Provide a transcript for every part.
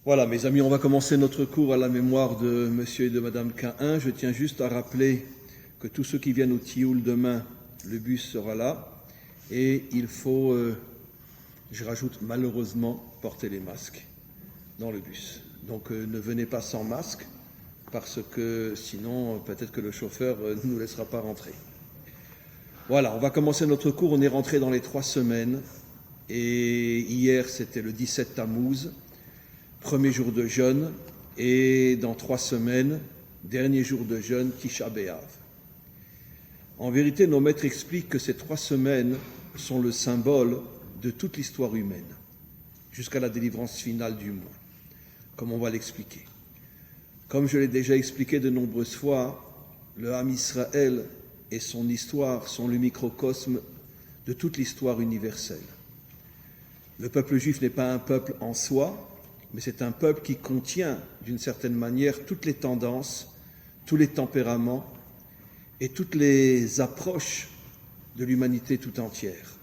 Voilà, mes amis, on va commencer notre cours à la mémoire de Monsieur et de Madame Cain. Je tiens juste à rappeler que tous ceux qui viennent au Tioul demain, le bus sera là. Et il faut, je rajoute malheureusement, porter les masques dans le bus. Donc ne venez pas sans masque, parce que sinon peut-être que le chauffeur ne nous laissera pas rentrer. Voilà, on va commencer notre cours. On est rentré dans les 3 semaines. Et hier, c'était le 17 Tammuz. Premier jour de jeûne, et dans 3 semaines, dernier jour de jeûne, Tisha B'Av. En vérité, nos maîtres expliquent que ces 3 semaines sont le symbole de toute l'histoire humaine, jusqu'à la délivrance finale du monde, comme on va l'expliquer. Comme je l'ai déjà expliqué de nombreuses fois, le Ham Israël et son histoire sont le microcosme de toute l'histoire universelle. Le peuple juif n'est pas un peuple en soi, mais c'est un peuple qui contient, d'une certaine manière, toutes les tendances, tous les tempéraments et toutes les approches de l'humanité tout entière.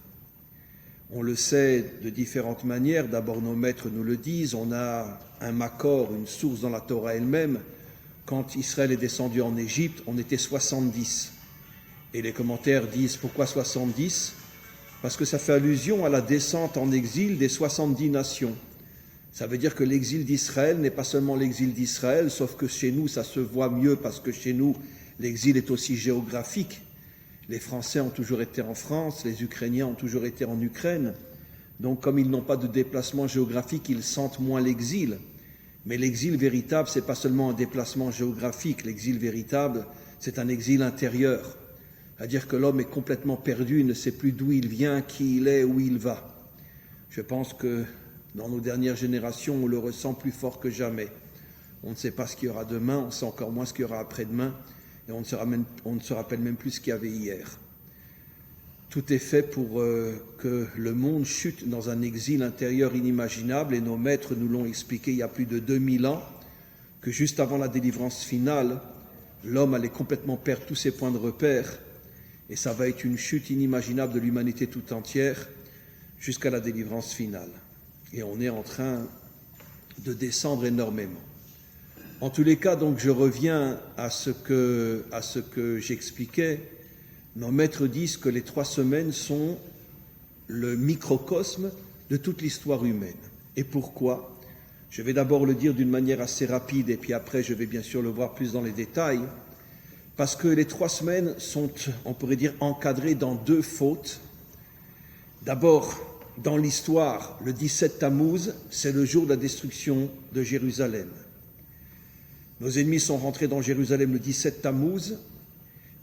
On le sait de différentes manières. D'abord, nos maîtres nous le disent. On a un makor, une source dans la Torah elle-même. Quand Israël est descendu en Égypte, on était 70. Et les commentaires disent pourquoi 70 ? Parce que ça fait allusion à la descente en exil des 70 nations. Ça veut dire que l'exil d'Israël n'est pas seulement l'exil d'Israël, sauf que chez nous, ça se voit mieux parce que chez nous, l'exil est aussi géographique. Les Français ont toujours été en France, les Ukrainiens ont toujours été en Ukraine. Donc, comme ils n'ont pas de déplacement géographique, ils sentent moins l'exil. Mais l'exil véritable, c'est pas seulement un déplacement géographique. L'exil véritable, c'est un exil intérieur. C'est-à-dire que l'homme est complètement perdu, il ne sait plus d'où il vient, qui il est, où il va. Je pense que dans nos dernières générations, on le ressent plus fort que jamais. On ne sait pas ce qu'il y aura demain, on sait encore moins ce qu'il y aura après-demain, et on ne se rappelle même plus ce qu'il y avait hier. Tout est fait pour que le monde chute dans un exil intérieur inimaginable, et nos maîtres nous l'ont expliqué il y a plus de 2000 ans, que juste avant la délivrance finale, l'homme allait complètement perdre tous ses points de repère, et ça va être une chute inimaginable de l'humanité tout entière jusqu'à la délivrance finale. Et on est en train de descendre énormément. En tous les cas, donc, je reviens à ce que j'expliquais. Nos maîtres disent que les 3 semaines sont le microcosme de toute l'histoire humaine. Et pourquoi ? Je vais d'abord le dire d'une manière assez rapide, et puis après, je vais bien sûr le voir plus dans les détails. Parce que les 3 semaines sont, on pourrait dire, encadrées dans 2 fautes. D'abord, dans l'histoire, le 17 Tammuz, c'est le jour de la destruction de Jérusalem. Nos ennemis sont rentrés dans Jérusalem le 17 Tammuz,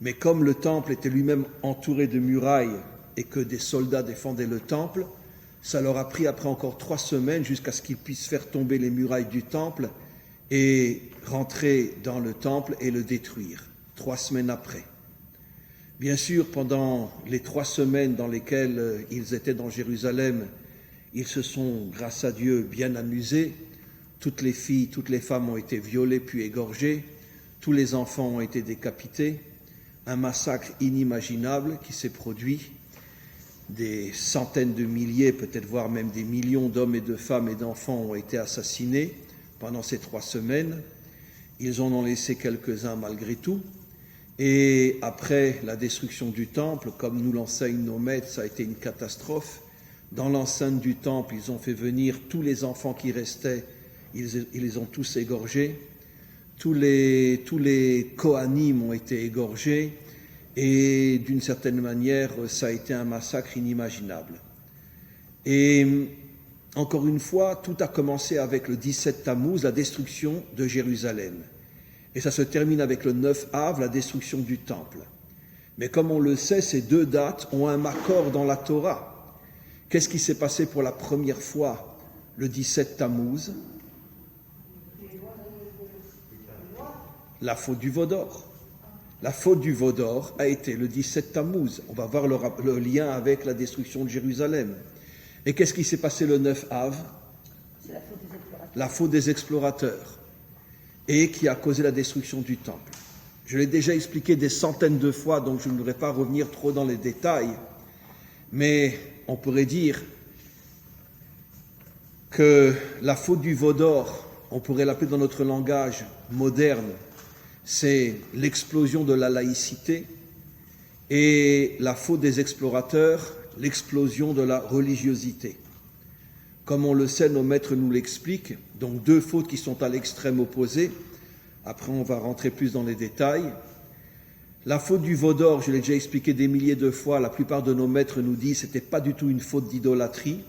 mais comme le temple était lui-même entouré de murailles et que des soldats défendaient le temple, ça leur a pris après encore 3 semaines jusqu'à ce qu'ils puissent faire tomber les murailles du temple et rentrer dans le temple et le détruire, 3 semaines après. Bien sûr, pendant les 3 semaines dans lesquelles ils étaient dans Jérusalem, ils se sont, grâce à Dieu, bien amusés. Toutes les filles, toutes les femmes ont été violées puis égorgées. Tous les enfants ont été décapités. Un massacre inimaginable qui s'est produit. Des centaines de milliers, peut-être voire même des millions d'hommes et de femmes et d'enfants ont été assassinés pendant ces 3 semaines. Ils en ont laissé quelques-uns malgré tout. Et après la destruction du temple, comme nous l'enseignent nos maîtres, ça a été une catastrophe. Dans l'enceinte du temple, ils ont fait venir tous les enfants qui restaient, ils les ont tous égorgés. Tous les Kohanim ont été égorgés. Et d'une certaine manière, ça a été un massacre inimaginable. Et encore une fois, tout a commencé avec le 17 Tammuz, la destruction de Jérusalem. Et ça se termine avec le 9 Av, la destruction du temple. Mais comme on le sait, ces 2 dates ont un makor dans la Torah. Qu'est-ce qui s'est passé pour la première fois le 17 Tammuz ? La faute du veau d'or. La faute du veau d'or a été le 17 Tammuz. On va voir le lien avec la destruction de Jérusalem. Et qu'est-ce qui s'est passé le 9 Av ? C'est la faute des explorateurs. La faute des explorateurs. Et qui a causé la destruction du temple. Je l'ai déjà expliqué des centaines de fois, donc je ne voudrais pas revenir trop dans les détails, mais on pourrait dire que la faute du veau d'or on pourrait l'appeler dans notre langage moderne, c'est l'explosion de la laïcité, et la faute des explorateurs, l'explosion de la religiosité. Comme on le sait, nos maîtres nous l'expliquent, donc deux fautes qui sont à l'extrême opposé. Après, on va rentrer plus dans les détails. La faute du veau d'or, je l'ai déjà expliqué des milliers de fois, la plupart de nos maîtres nous disent que ce n'était pas du tout une faute d'idolâtrie,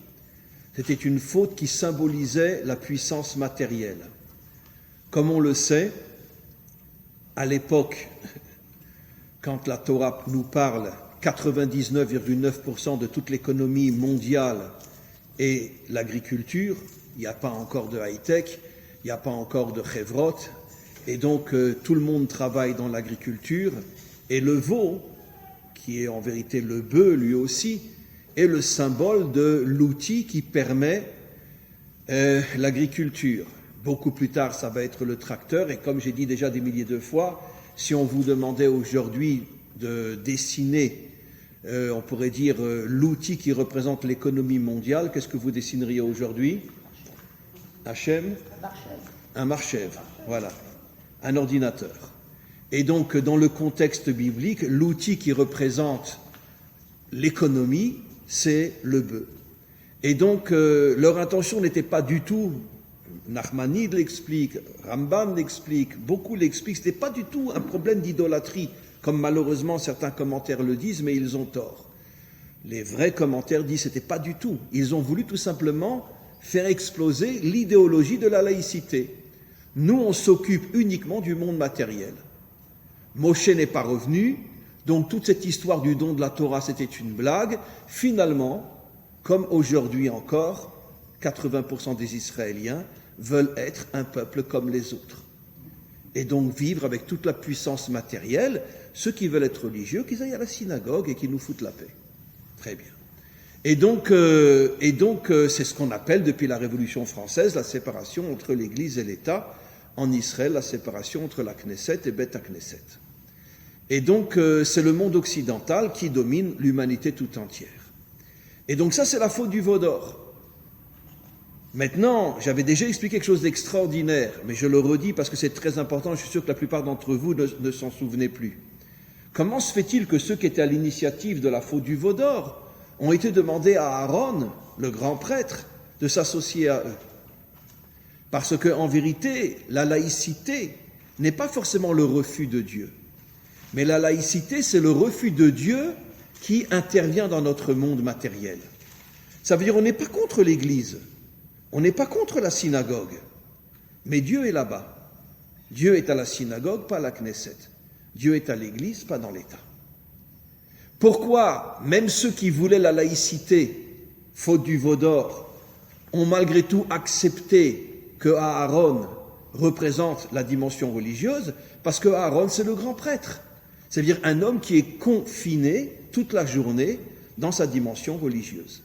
c'était une faute qui symbolisait la puissance matérielle. Comme on le sait, à l'époque, quand la Torah nous parle, 99,9% de toute l'économie mondiale est l'agriculture, il n'y a pas encore de high-tech, il n'y a pas encore de chevrot, et donc tout le monde travaille dans l'agriculture, et le veau, qui est en vérité le bœuf lui aussi, est le symbole de l'outil qui permet l'agriculture. Beaucoup plus tard, ça va être le tracteur, et comme j'ai dit déjà des milliers de fois, si on vous demandait aujourd'hui de dessiner, on pourrait dire, l'outil qui représente l'économie mondiale, qu'est-ce que vous dessineriez aujourd'hui? Hachem? Un marchèvre, voilà, un ordinateur. Et donc, dans le contexte biblique, l'outil qui représente l'économie, c'est le bœuf. Et donc, leur intention n'était pas du tout, Nachmanide l'explique, Rambam l'explique, beaucoup l'expliquent, ce n'était pas du tout un problème d'idolâtrie, comme malheureusement certains commentaires le disent, mais ils ont tort. Les vrais commentaires disent que ce n'était pas du tout. Ils ont voulu tout simplement faire exploser l'idéologie de la laïcité. Nous, on s'occupe uniquement du monde matériel. Moshe n'est pas revenu, donc toute cette histoire du don de la Torah, c'était une blague. Finalement, comme aujourd'hui encore, 80% des Israéliens veulent être un peuple comme les autres. Et donc vivre avec toute la puissance matérielle. Ceux qui veulent être religieux, qu'ils aillent à la synagogue et qu'ils nous foutent la paix. Très bien. Et donc c'est ce qu'on appelle depuis la Révolution française la séparation entre l'Église et l'État. En Israël, la séparation entre la Knesset et Beth Knesset. Et donc c'est le monde occidental qui domine l'humanité tout entière. Et donc ça, c'est la faute du veau d'or. Maintenant, j'avais déjà expliqué quelque chose d'extraordinaire, mais je le redis parce que c'est très important, je suis sûr que la plupart d'entre vous ne s'en souvenaient plus. Comment se fait-il que ceux qui étaient à l'initiative de la faute du veau d'or ont été demandés à Aaron, le grand prêtre, de s'associer à eux? Parce qu'en vérité, la laïcité n'est pas forcément le refus de Dieu, mais la laïcité, c'est le refus de Dieu qui intervient dans notre monde matériel. Ça veut dire qu'on n'est pas contre l'Église, on n'est pas contre la synagogue, mais Dieu est là-bas. Dieu est à la synagogue, pas à la Knesset. Dieu est à l'Église, pas dans l'État. Pourquoi même ceux qui voulaient la laïcité, faute du veau d'or, ont malgré tout accepté que Aaron représente la dimension religieuse? Parce que Aaron, c'est le grand prêtre. C'est-à-dire un homme qui est confiné toute la journée dans sa dimension religieuse.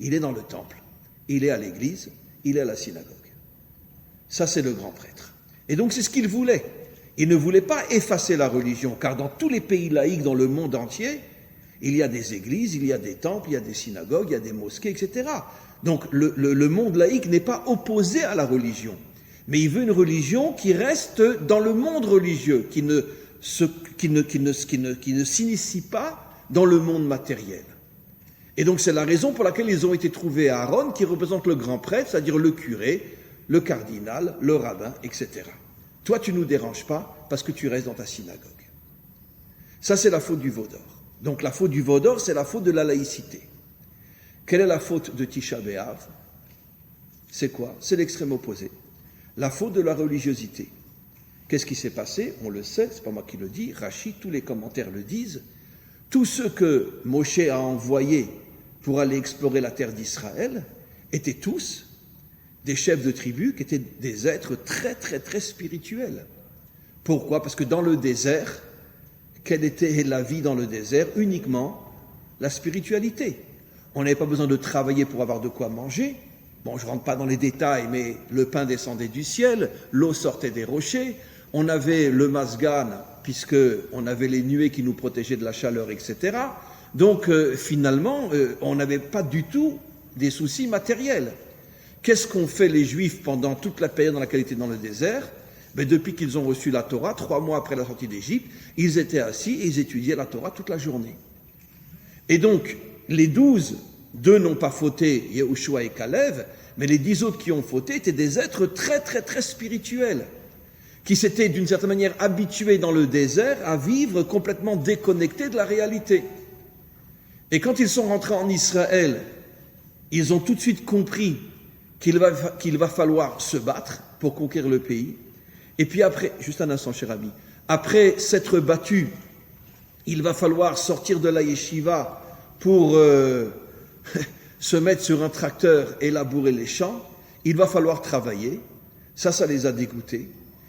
Il est dans le temple, il est à l'église, il est à la synagogue. Ça, c'est le grand prêtre. Et donc, c'est ce qu'il voulait. Il ne voulait pas effacer la religion, car dans tous les pays laïcs dans le monde entier, il y a des églises, il y a des temples, il y a des synagogues, il y a des mosquées, etc. Donc, le monde laïque n'est pas opposé à la religion, mais il veut une religion qui reste dans le monde religieux, qui ne s'initie pas dans le monde matériel. Et donc c'est la raison pour laquelle ils ont été trouvés à Aaron, qui représente le grand prêtre, c'est-à-dire le curé, le cardinal, le rabbin, etc. Toi, tu ne nous déranges pas parce que tu restes dans ta synagogue. Ça, c'est la faute du veau d'or. Donc la faute du veau d'or, c'est la faute de la laïcité. Quelle est la faute de Tisha B'Av? C'est quoi? C'est l'extrême opposé. La faute de la religiosité. Qu'est-ce qui s'est passé? On le sait, c'est pas moi qui le dis, Rachi, tous les commentaires le disent. Tous ceux que Moshe a envoyés pour aller explorer la terre d'Israël étaient tous des chefs de tribus qui étaient des êtres très très très spirituels. Pourquoi? Parce que dans le désert, quelle était la vie dans le désert? Uniquement la spiritualité. On n'avait pas besoin de travailler pour avoir de quoi manger. Bon, je ne rentre pas dans les détails, mais le pain descendait du ciel, l'eau sortait des rochers, on avait le masgan, puisqu'on avait les nuées qui nous protégeaient de la chaleur, etc. Donc, finalement, on n'avait pas du tout des soucis matériels. Qu'est-ce qu'ont fait les Juifs pendant toute la période dans laquelle ils étaient dans le désert? Mais depuis qu'ils ont reçu la Torah, 3 mois après la sortie d'Égypte, ils étaient assis et ils étudiaient la Torah toute la journée. Et donc, les 12, 2 n'ont pas fauté, Yehoshua et Kalev, mais les 10 autres qui ont fauté étaient des êtres très très très spirituels, qui s'étaient d'une certaine manière habitués dans le désert à vivre complètement déconnectés de la réalité. Et quand ils sont rentrés en Israël, ils ont tout de suite compris qu'il va falloir se battre pour conquérir le pays. Et puis après, juste un instant cher ami, après s'être battu, il va falloir sortir de la yeshiva pour se mettre sur un tracteur et labourer les champs. Il va falloir travailler. Ça les a dégoûtés.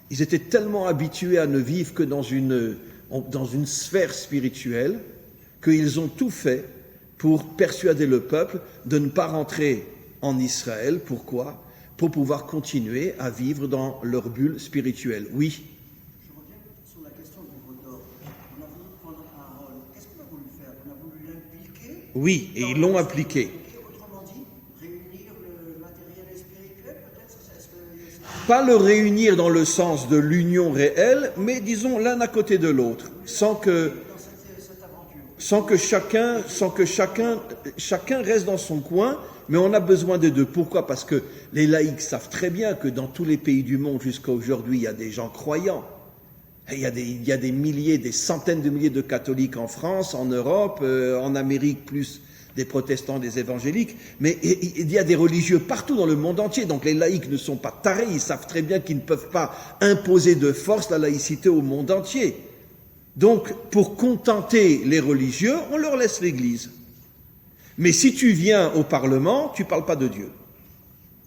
Ils étaient tellement habitués à ne vivre que dans une sphère spirituelle qu'ils ont tout fait pour persuader le peuple de ne pas rentrer en Israël. Pourquoi? Pour pouvoir continuer à vivre dans leur bulle spirituelle. Oui. Je reviens sur la question du Vaudor. On a voulu prendre Aaron. Qu'est-ce qu'on a voulu faire? On a voulu l'impliquer? Oui, et ils l'ont appliqué. Autrement dit, réunir le matériel et spirituel, peut-être? Pas le réunir dans le sens de l'union réelle, mais disons l'un à côté de l'autre, sans que chacun reste dans son coin, mais on a besoin des deux. Pourquoi? Parce que les laïcs savent très bien que dans tous les pays du monde jusqu'à aujourd'hui, il y a des gens croyants. Il y a des milliers, des centaines de milliers de catholiques en France, en Europe, en Amérique, plus des protestants, des évangéliques, mais il y a des religieux partout dans le monde entier. Donc les laïcs ne sont pas tarés, ils savent très bien qu'ils ne peuvent pas imposer de force la laïcité au monde entier. Donc, pour contenter les religieux, on leur laisse l'Église. Mais si tu viens au Parlement, tu ne parles pas de Dieu.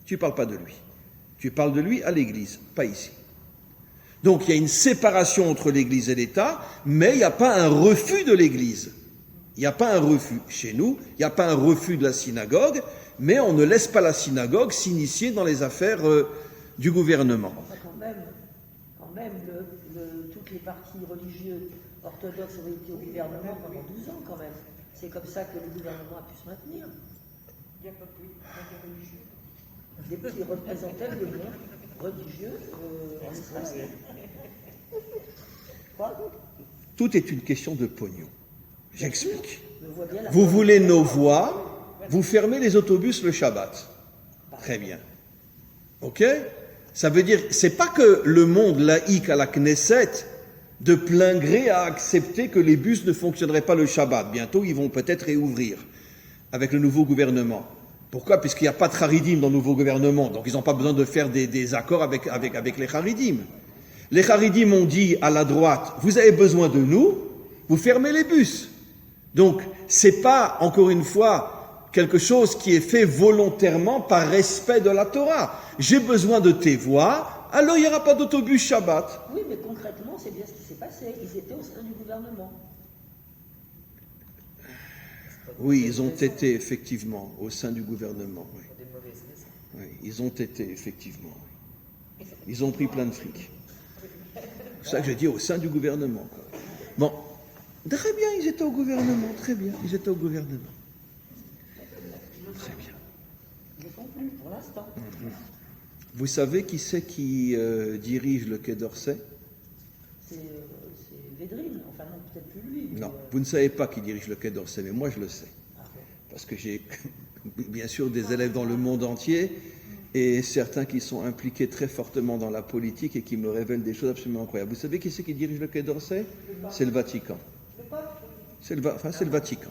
Tu ne parles pas de lui. Tu parles de lui à l'Église, pas ici. Donc, il y a une séparation entre l'Église et l'État, mais il n'y a pas un refus de l'Église. Il n'y a pas un refus. Chez nous, il n'y a pas un refus de la synagogue, mais on ne laisse pas la synagogue s'initier dans les affaires du gouvernement. Enfin, quand même toutes les partis religieux orthodoxes ont été au gouvernement pendant 12 ans quand même. C'est comme ça que le gouvernement a pu se maintenir. Il n'y a pas plus de religieux. Des représentants le monde religieux en Israël. Quoi? Tout est une question de pognon. J'explique. Vous voulez nos voix, vous fermez les autobus le Shabbat. Très bien. Ok? Ça veut dire, c'est pas que le monde laïque à la Knesset, de plein gré, a accepté que les bus ne fonctionneraient pas le Shabbat. Bientôt, ils vont peut-être réouvrir avec le nouveau gouvernement. Pourquoi? Puisqu'il n'y a pas de Haridim dans le nouveau gouvernement. Donc, ils n'ont pas besoin de faire des accords avec les Haridim. Les Haridim ont dit à la droite, vous avez besoin de nous, vous fermez les bus. Donc, c'est pas, encore une fois, quelque chose qui est fait volontairement par respect de la Torah. J'ai besoin de tes voix, alors il n'y aura pas d'autobus Shabbat. Oui, mais concrètement, c'est bien ce qui s'est passé. Ils étaient au sein du gouvernement. Oui, ils ont été effectivement au sein du gouvernement. Oui. Oui, ils ont été effectivement. Oui. Ils ont pris plein de fric. C'est ça que j'ai dit, au sein du gouvernement. Quoi. Bon, très bien, ils étaient au gouvernement, très bien, ils étaient au gouvernement. Très bien. Ils ne font plus pour l'instant. Vous savez qui c'est qui dirige le Quai d'Orsay? C'est Védrine, enfin non, peut-être plus lui. Non, vous ne savez pas qui dirige le Quai d'Orsay, mais moi je le sais. Parce que j'ai bien sûr des élèves dans le monde entier et certains qui sont impliqués très fortement dans la politique et qui me révèlent des choses absolument incroyables. Vous savez qui c'est qui dirige le Quai d'Orsay? C'est le Vatican. C'est le Vatican.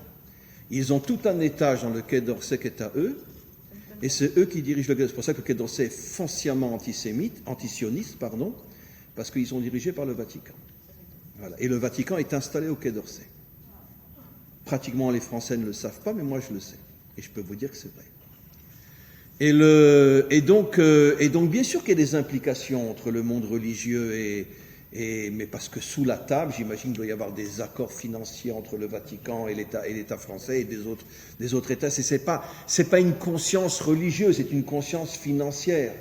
Ils ont tout un étage dans le Quai d'Orsay qui est à eux, et c'est eux qui dirigent le Quai d'Orsay. C'est pour ça que le Quai d'Orsay est foncièrement antisioniste, parce qu'ils sont dirigés par le Vatican. Voilà. Et le Vatican est installé au Quai d'Orsay. Pratiquement les Français ne le savent pas, mais moi je le sais. Et je peux vous dire que c'est vrai. Et donc bien sûr qu'il y a des implications entre le monde religieux mais parce que sous la table, j'imagine qu'il doit y avoir des accords financiers entre le Vatican et l'État français et des autres États. C'est pas une conscience religieuse, c'est une conscience financière.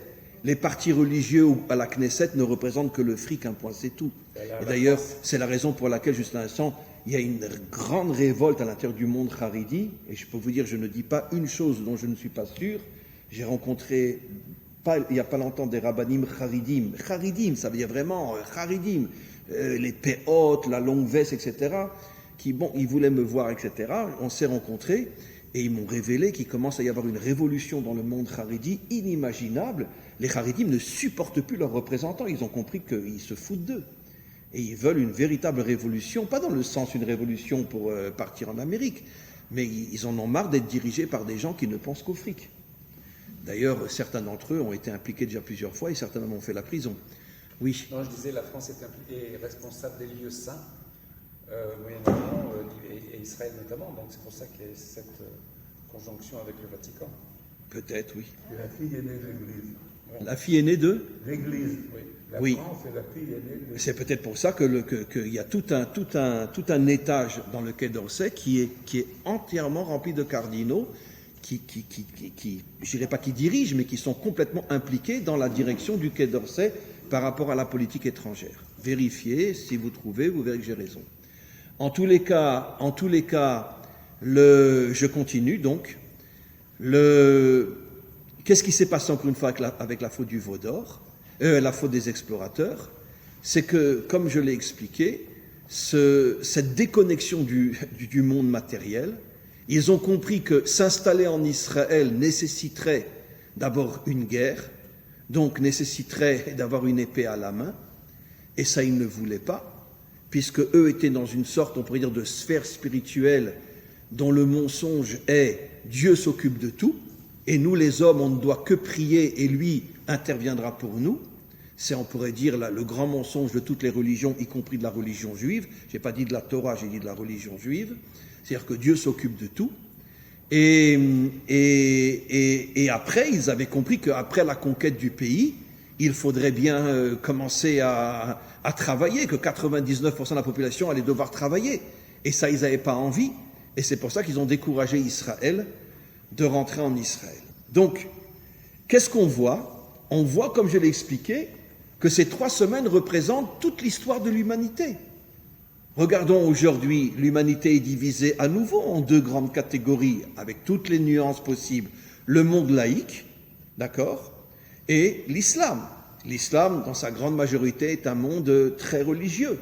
Les partis religieux à la Knesset ne représentent que le fric, un point, c'est tout. Et d'ailleurs, c'est la raison pour laquelle, juste à l'instant, il y a une grande révolte à l'intérieur du monde haridi. Et je peux vous dire, je ne dis pas une chose dont je ne suis pas sûr. J'ai rencontré, il n'y a pas longtemps, des rabbanim charidim. Charidim, ça veut dire vraiment charidim. Les péotes, la longue veste, etc. Ils voulaient me voir, etc. On s'est rencontrés et ils m'ont révélé qu'il commence à y avoir une révolution dans le monde charidi inimaginable. Les charidim ne supportent plus leurs représentants. Ils ont compris qu'ils se foutent d'eux. Et ils veulent une véritable révolution, pas dans le sens d'une révolution pour partir en Amérique, mais ils en ont marre d'être dirigés par des gens qui ne pensent qu'au fric. D'ailleurs, certains d'entre eux ont été impliqués déjà plusieurs fois et certains ont fait la prison. Oui. Non, je disais, la France est responsable des lieux saints, Moyen-Orient et Israël notamment, donc c'est pour ça qu'il y a cette conjonction avec le Vatican. Peut-être, oui. Et la fille est née de l'Église. La fille est née de L'Église. Oui. La Oui. France et la fille est née de... C'est peut-être pour ça qu'il y a tout un étage dans le Quai d'Orsay qui est entièrement rempli de cardinaux qui je dirais pas qui dirigent, mais qui sont complètement impliqués dans la direction du Quai d'Orsay par rapport à la politique étrangère. Vérifiez, si vous trouvez, vous verrez que j'ai raison. En tous les cas, je continue donc. Qu'est-ce qui s'est passé encore une fois avec la faute du veau d'or, la faute des explorateurs? C'est que, comme je l'ai expliqué, cette déconnexion du monde matériel, ils ont compris que s'installer en Israël nécessiterait d'abord une guerre, donc nécessiterait d'avoir une épée à la main, et ça ils ne voulaient pas, puisque eux étaient dans une sorte, on pourrait dire, de sphère spirituelle dont le mensonge est « Dieu s'occupe de tout », et nous les hommes, on ne doit que prier et lui interviendra pour nous. C'est, on pourrait dire, le grand mensonge de toutes les religions, y compris de la religion juive. Je n'ai pas dit de la Torah, j'ai dit de la religion juive. C'est-à-dire que Dieu s'occupe de tout. Et après, ils avaient compris qu'après la conquête du pays, il faudrait bien commencer à travailler, que 99% de la population allait devoir travailler. Et ça, ils n'avaient pas envie. Et c'est pour ça qu'ils ont découragé Israël de rentrer en Israël. Donc, qu'est-ce qu'on voit? On voit, comme je l'ai expliqué, que ces 3 semaines représentent toute l'histoire de l'humanité. Regardons aujourd'hui, l'humanité est divisée à nouveau en 2 grandes catégories, avec toutes les nuances possibles. Le monde laïque, d'accord, et l'islam. L'islam, dans sa grande majorité, est un monde très religieux,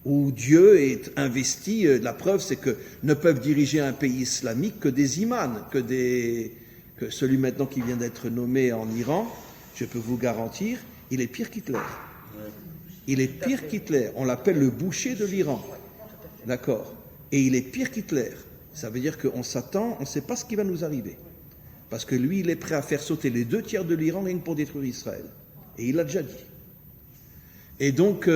où Dieu est investi. La preuve, c'est que ne peuvent diriger un pays islamique que des imams, que celui maintenant qui vient d'être nommé en Iran, je peux vous garantir, il est pire qu'Hitler. Il est pire qu'Hitler. On l'appelle le boucher de l'Iran. D'accord. Et il est pire qu'Hitler. Ça veut dire qu'on s'attend, on ne sait pas ce qui va nous arriver. Parce que lui, il est prêt à faire sauter les 2 tiers de l'Iran rien que pour détruire Israël. Et il l'a déjà dit. Et donc,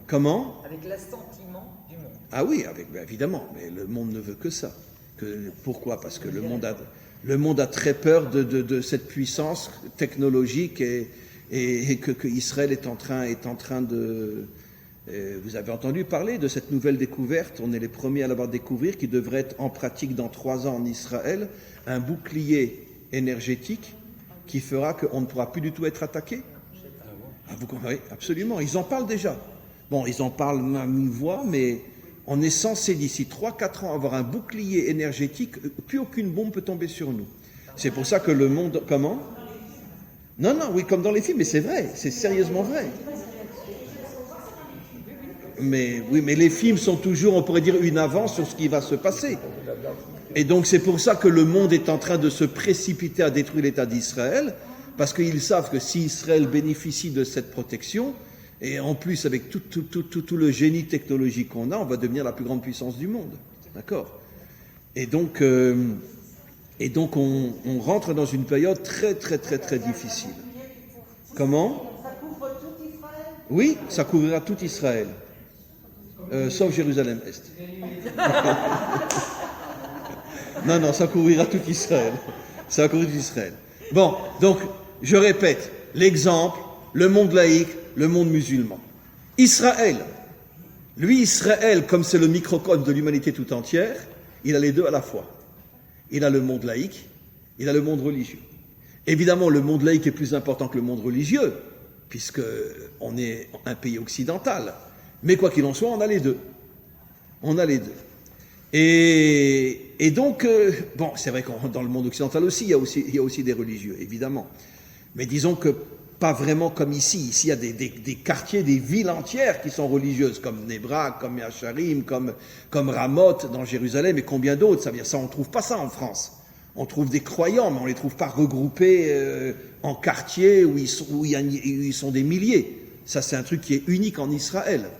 comment? Avec l'assentiment du monde. Ah oui, évidemment, mais le monde ne veut que ça. Pourquoi? Parce que le monde a très peur de cette puissance technologique et que Israël est en train de... vous avez entendu parler de cette nouvelle découverte, on est les premiers à l'avoir découvert, qui devrait être en pratique dans 3 ans en Israël, un bouclier énergétique qui fera qu'on ne pourra plus du tout être attaqué. Ah, vous comprenez? Absolument, ils en parlent déjà. Bon, ils en parlent à mi-voix, mais on est censé d'ici 3-4 ans avoir un bouclier énergétique, plus aucune bombe peut tomber sur nous. C'est pour ça que le monde... Comment? Non, oui, comme dans les films, mais c'est vrai, c'est sérieusement vrai. Mais oui, mais les films sont toujours, on pourrait dire, une avance sur ce qui va se passer. Et donc c'est pour ça que le monde est en train de se précipiter à détruire l'État d'Israël, parce qu'ils savent que si Israël bénéficie de cette protection, et en plus avec tout le génie technologique qu'on a, on va devenir la plus grande puissance du monde. D'accord? Et donc on rentre dans une période très difficile. Comment? Ça couvre tout Israël? Oui, ça couvrira tout Israël. Sauf Jérusalem-Est. Non, ça couvrira tout Israël. Ça va couvrir tout Israël. Bon, donc, je répète, l'exemple, le monde laïque, le monde musulman. Israël, comme c'est le microcosme de l'humanité tout entière, il a les 2 à la fois. Il a le monde laïque, il a le monde religieux. Évidemment, le monde laïque est plus important que le monde religieux, puisqu'on est un pays occidental. Mais quoi qu'il en soit, on a les deux. Et donc, bon, c'est vrai que dans le monde occidental aussi, il y a aussi des religieux, évidemment. Mais disons que pas vraiment comme ici. Ici, il y a des quartiers, des villes entières qui sont religieuses, comme Nebra, comme Yacharim, comme Ramoth dans Jérusalem, et combien d'autres. Ça veut dire ça, on ne trouve pas ça en France. On trouve des croyants, mais on ne les trouve pas regroupés en quartiers où ils sont des milliers. Ça, c'est un truc qui est unique en Israël.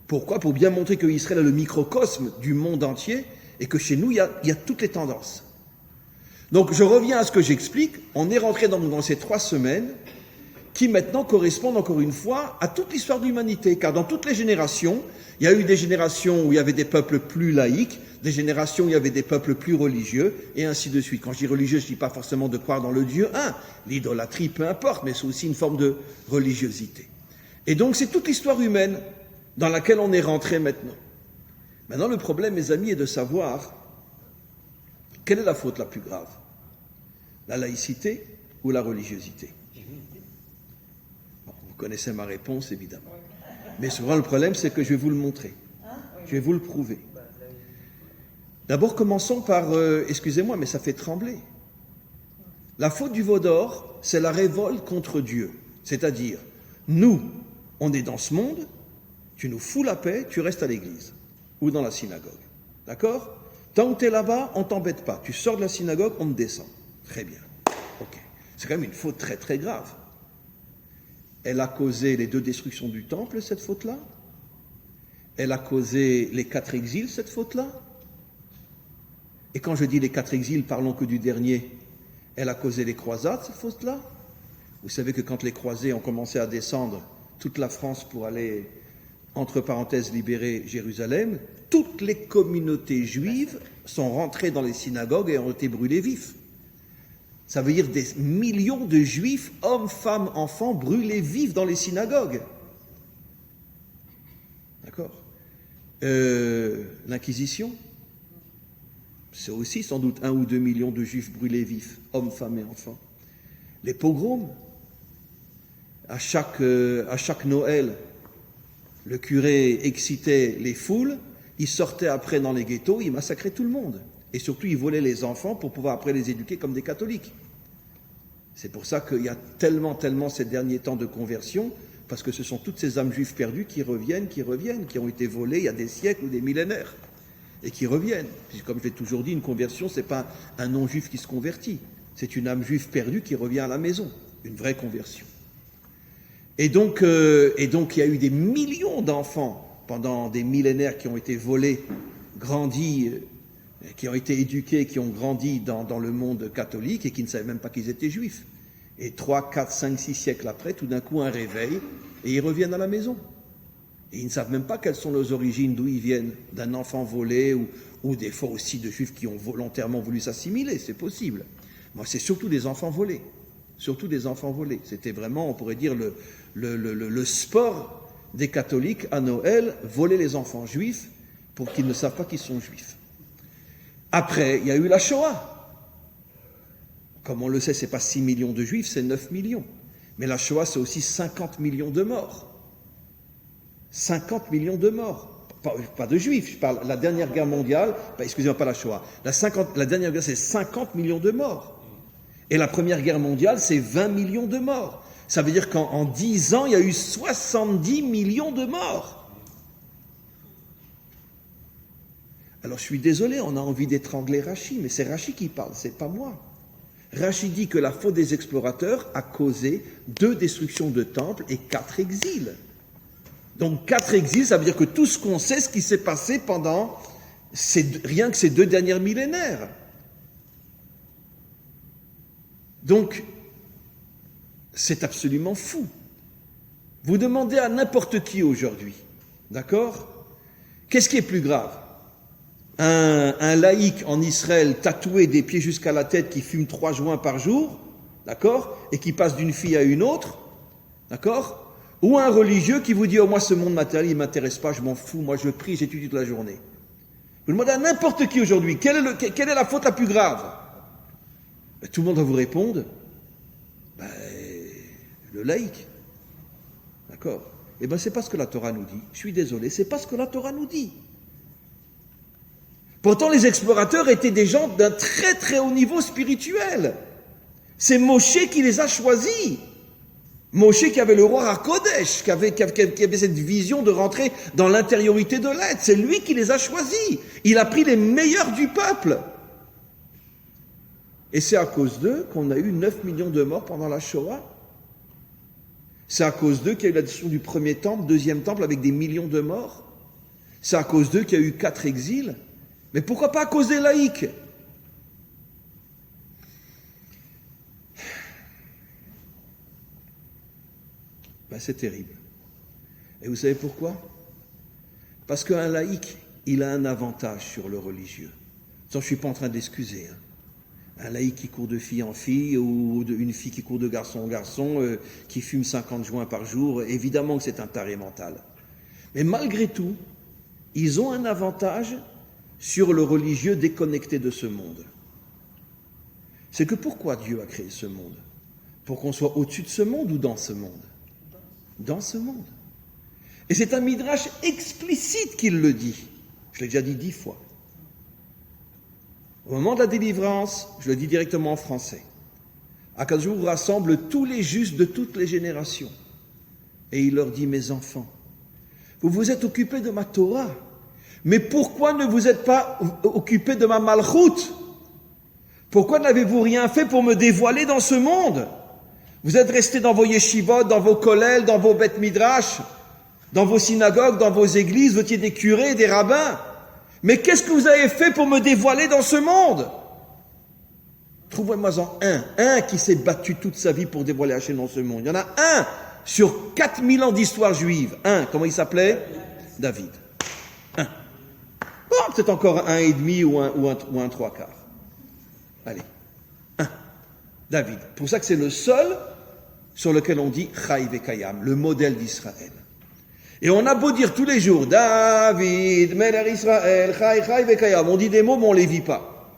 Pourquoi ? Pour bien montrer que Israël est le microcosme du monde entier et que chez nous, il y a toutes les tendances. Donc, je reviens à ce que j'explique. On est rentré dans ces 3 semaines qui maintenant correspondent encore une fois à toute l'histoire de l'humanité. Car dans toutes les générations, il y a eu des générations où il y avait des peuples plus laïques, des générations où il y avait des peuples plus religieux, et ainsi de suite. Quand je dis religieux, je ne dis pas forcément de croire dans le Dieu un, l'idolâtrie, peu importe, mais c'est aussi une forme de religiosité. Et donc, c'est toute l'histoire humaine dans laquelle on est rentré maintenant. Maintenant, le problème, mes amis, est de savoir quelle est la faute la plus grave, la laïcité ou la religiosité. Bon, vous connaissez ma réponse, évidemment. Mais souvent, le problème, c'est que je vais vous le montrer. Je vais vous le prouver. D'abord, commençons par, excusez-moi, mais ça fait trembler. La faute du veau d'or, c'est la révolte contre Dieu. C'est-à-dire, nous, on est dans ce monde, tu nous fous la paix, tu restes à l'église ou dans la synagogue. D'accord ? Tant que tu es là-bas, on ne t'embête pas. Tu sors de la synagogue, on te descend. Très bien. Ok. C'est quand même une faute très très grave. Elle a causé les 2 destructions du temple, cette faute-là. Elle a causé les 4 exils, cette faute-là. Et quand je dis les 4 exils, parlons que du dernier. Elle a causé les croisades, cette faute-là. Vous savez que quand les croisés ont commencé à descendre toute la France pour aller, entre parenthèses, libérer Jérusalem, toutes les communautés juives sont rentrées dans les synagogues et ont été brûlées vifs. Ça veut dire des millions de juifs, hommes, femmes, enfants, brûlés vifs dans les synagogues. D'accord ? L'Inquisition, c'est aussi sans doute 1 ou 2 millions de juifs brûlés vifs, hommes, femmes et enfants. Les pogroms, à chaque Noël, le curé excitait les foules, il sortait après dans les ghettos, il massacrait tout le monde. Et surtout, il volait les enfants pour pouvoir après les éduquer comme des catholiques. C'est pour ça qu'il y a tellement ces derniers temps de conversion, parce que ce sont toutes ces âmes juives perdues qui reviennent, qui ont été volées il y a des siècles ou des millénaires, et qui reviennent. Puis, comme je l'ai toujours dit, une conversion, ce n'est pas un non-juif qui se convertit, c'est une âme juive perdue qui revient à la maison, une vraie conversion. Et donc, il y a eu des millions d'enfants pendant des millénaires qui ont été volés, grandis, qui ont été éduqués, qui ont grandi dans le monde catholique et qui ne savaient même pas qu'ils étaient juifs. Et 3, 4, 5, 6 siècles après, tout d'un coup, un réveil, et ils reviennent à la maison. Et ils ne savent même pas quelles sont leurs origines, d'où ils viennent, d'un enfant volé, ou des fois aussi de juifs qui ont volontairement voulu s'assimiler, c'est possible. Moi, c'est surtout des enfants volés. Surtout des enfants volés. C'était vraiment, on pourrait dire, le sport des catholiques à Noël, voler les enfants juifs pour qu'ils ne savent pas qu'ils sont juifs. Après, il y a eu la Shoah. Comme on le sait, ce n'est pas 6 millions de juifs, c'est 9 millions. Mais la Shoah, c'est aussi 50 millions de morts. 50 millions de morts. Pas de juifs, je parle la dernière guerre mondiale, excusez-moi, pas la Shoah. La dernière guerre, c'est 50 millions de morts. Et la première guerre mondiale, c'est 20 millions de morts. Ça veut dire qu'en 10 ans, il y a eu 70 millions de morts. Alors je suis désolé, on a envie d'étrangler Rachi, mais c'est Rachi qui parle, c'est pas moi. Rachi dit que la faute des explorateurs a causé 2 destructions de temples et 4 exils. Donc 4 exils, ça veut dire que tout ce qu'on sait, ce qui s'est passé pendant rien que ces 2 derniers millénaires. Donc, c'est absolument fou. Vous demandez à n'importe qui aujourd'hui, d'accord ? Qu'est-ce qui est plus grave ? Un laïc en Israël tatoué des pieds jusqu'à la tête qui fume 3 joints par jour, d'accord ? Et qui passe d'une fille à une autre, d'accord ? Ou un religieux qui vous dit « Oh, moi, ce monde matériel, il ne m'intéresse pas, je m'en fous, moi, je prie, j'étudie toute la journée. » Vous demandez à n'importe qui aujourd'hui, quelle est la faute la plus grave ? Tout le monde va vous répondre le laïc. D'accord ? Eh bien, c'est pas ce que la Torah nous dit. Je suis désolé, c'est pas ce que la Torah nous dit. Pourtant, les explorateurs étaient des gens d'un très très haut niveau spirituel. C'est Moshe qui les a choisis. Moshe qui avait le roi HaKodesh, qui avait cette vision de rentrer dans l'intériorité de l'être. C'est lui qui les a choisis. Il a pris les meilleurs du peuple. Et c'est à cause d'eux qu'on a eu 9 millions de morts pendant la Shoah. C'est à cause d'eux qu'il y a eu la destruction du premier temple, deuxième temple avec des millions de morts. C'est à cause d'eux qu'il y a eu 4 exils. Mais pourquoi pas à cause des laïcs? Ben, c'est terrible. Et vous savez pourquoi? Parce qu'un laïc, il a un avantage sur le religieux. Ça, je ne suis pas en train d'excuser. Un laïc qui court de fille en fille, ou une fille qui court de garçon en garçon, qui fume 50 joints par jour, évidemment que c'est un taré mental. Mais malgré tout, ils ont un avantage sur le religieux déconnecté de ce monde. C'est que pourquoi Dieu a créé ce monde? Pour qu'on soit au-dessus de ce monde ou dans ce monde? Dans ce monde. Et c'est un midrash explicite qui le dit. Je l'ai déjà dit 10 fois. Au moment de la délivrance, je le dis directement en français, Akadosh Baruch Hu rassemble tous les justes de toutes les générations. Et il leur dit, mes enfants, vous vous êtes occupés de ma Torah, mais pourquoi ne vous êtes pas occupés de ma Malchut? Pourquoi n'avez-vous rien fait pour me dévoiler dans ce monde? Vous êtes restés dans vos yeshivot, dans vos kollels, dans vos beth midrash, dans vos synagogues, dans vos églises, vous étiez des curés, des rabbins. Mais qu'est-ce que vous avez fait pour me dévoiler dans ce monde? Trouvez-moi-en un qui s'est battu toute sa vie pour dévoiler Hachem dans ce monde. Il y en a un sur 4000 ans d'histoire juive. Un, comment il s'appelait? David. Un. Bon, peut-être encore un et demi ou un trois quarts. Allez. Un. David. Pour ça que c'est le seul sur lequel on dit Chai Vekayam, le modèle d'Israël. Et on a beau dire tous les jours, David, Melech Israël, Chai, Chai Vekayam, on dit des mots mais on ne les vit pas.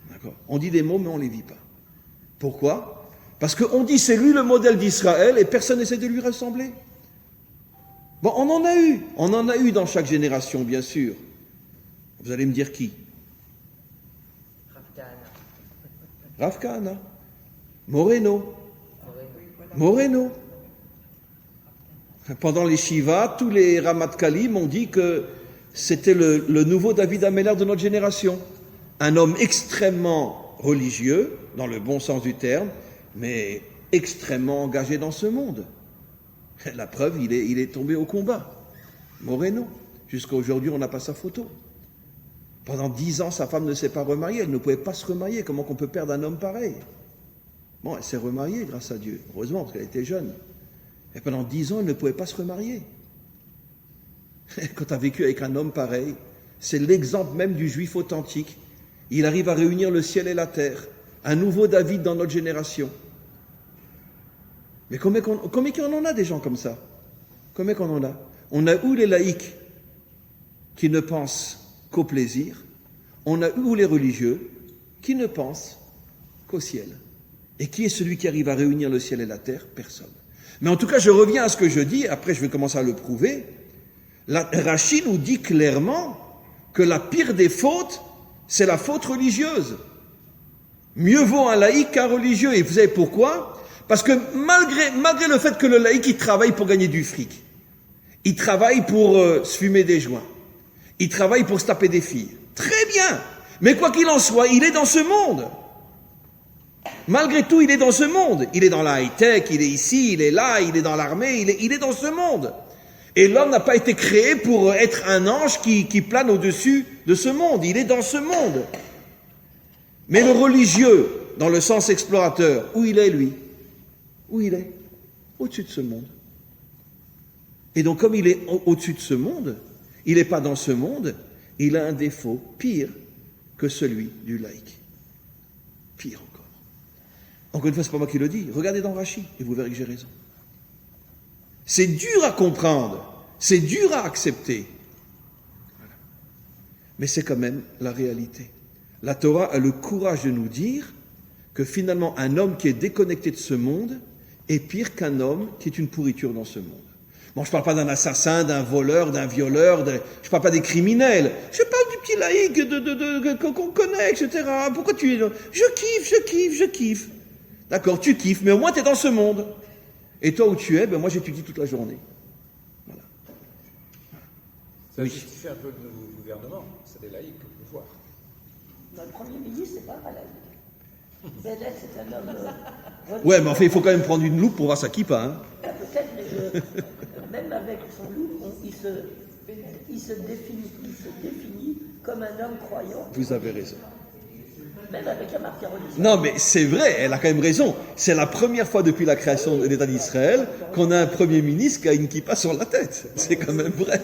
D'accord? On dit des mots mais on ne les vit pas. Pourquoi? Parce qu'on dit c'est lui le modèle d'Israël et personne n'essaie de lui ressembler. Bon, on en a eu dans chaque génération, bien sûr. Vous allez me dire qui? Rav Kahana. Moreno. Pendant les Shiva, tous les Ramat Kalim ont dit que c'était le nouveau David Ameller de notre génération. Un homme extrêmement religieux, dans le bon sens du terme, mais extrêmement engagé dans ce monde. La preuve, il est tombé au combat. Moreno. Jusqu'à aujourd'hui, on n'a pas sa photo. Pendant 10 ans, sa femme ne s'est pas remariée. Elle ne pouvait pas se remarier. Comment qu'on peut perdre un homme pareil? Bon, elle s'est remariée grâce à Dieu. Heureusement, parce qu'elle était jeune. Et pendant 10 ans, elle ne pouvait pas se remarier. Quand tu as vécu avec un homme pareil, c'est l'exemple même du juif authentique. Il arrive à réunir le ciel et la terre. Un nouveau David dans notre génération. Mais combien qu'on en a des gens comme ça? Combien qu'on en a? On a où les laïcs qui ne pensent qu'au plaisir? On a où les religieux qui ne pensent qu'au ciel? Et qui est celui qui arrive à réunir le ciel et la terre? Personne. Mais en tout cas, je reviens à ce que je dis, après je vais commencer à le prouver. Rashi nous dit clairement que la pire des fautes, c'est la faute religieuse. Mieux vaut un laïc qu'un religieux. Et vous savez pourquoi? Parce que malgré le fait que le laïc, il travaille pour gagner du fric, il travaille pour se fumer des joints, il travaille pour se taper des filles. Très bien. Mais quoi qu'il en soit, il est dans ce monde. Malgré tout, il est dans ce monde. Il est dans la high-tech, il est ici, il est là, il est dans l'armée, il est dans ce monde. Et l'homme n'a pas été créé pour être un ange qui plane au-dessus de ce monde. Il est dans ce monde. Mais le religieux, dans le sens explorateur, où il est, lui? Où il est? Au-dessus de ce monde. Et donc, comme il est au-dessus de ce monde, il n'est pas dans ce monde, il a un défaut pire que celui du laïc. Pire encore. Encore une fois, ce n'est pas moi qui le dis. Regardez dans Rashi et vous verrez que j'ai raison. C'est dur à comprendre, c'est dur à accepter. Voilà. Mais c'est quand même la réalité. La Torah a le courage de nous dire que finalement, un homme qui est déconnecté de ce monde est pire qu'un homme qui est une pourriture dans ce monde. Bon, je ne parle pas d'un assassin, d'un voleur, d'un violeur, je ne parle pas des criminels. Je parle du petit laïc qu'on connaît, etc. Pourquoi tu es là? Je kiffe. D'accord, tu kiffes, mais au moins tu es dans ce monde. Et toi où tu es, ben moi j'étudie toute la journée. Voilà. Ça Oui. justifie un peu le nouveau gouvernement, c'est des laïcs au pouvoir. Le Premier ministre, c'est pas un laïc. Bennett, c'est un homme... Ouais, mais enfin, il faut quand même prendre une loupe pour voir sa kippa, hein. Peut-être, mais même avec son loup, il se définit comme un homme croyant, Vous avez raison. même avec un marqueur religieux. Non, mais c'est vrai, elle a quand même raison. C'est la première fois depuis la création de l'État d'Israël qu'on a un Premier ministre qui a une kippa sur la tête. C'est quand même vrai.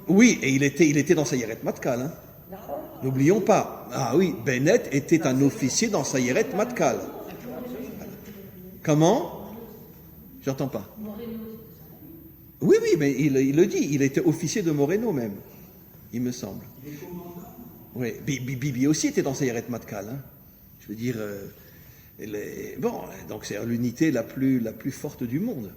Oui, et il était dans Sayeret Matkal, hein. N'oublions pas. Ah oui, Bennett était un officier dans Sayeret Matkal. Comment? J'entends pas. Oui, mais il le dit. Il était officier de Moreno même, il me semble. Oui, Bibi aussi était dans Sayeret Matkal. Hein. Je veux dire, bon, donc c'est l'unité la plus forte du monde.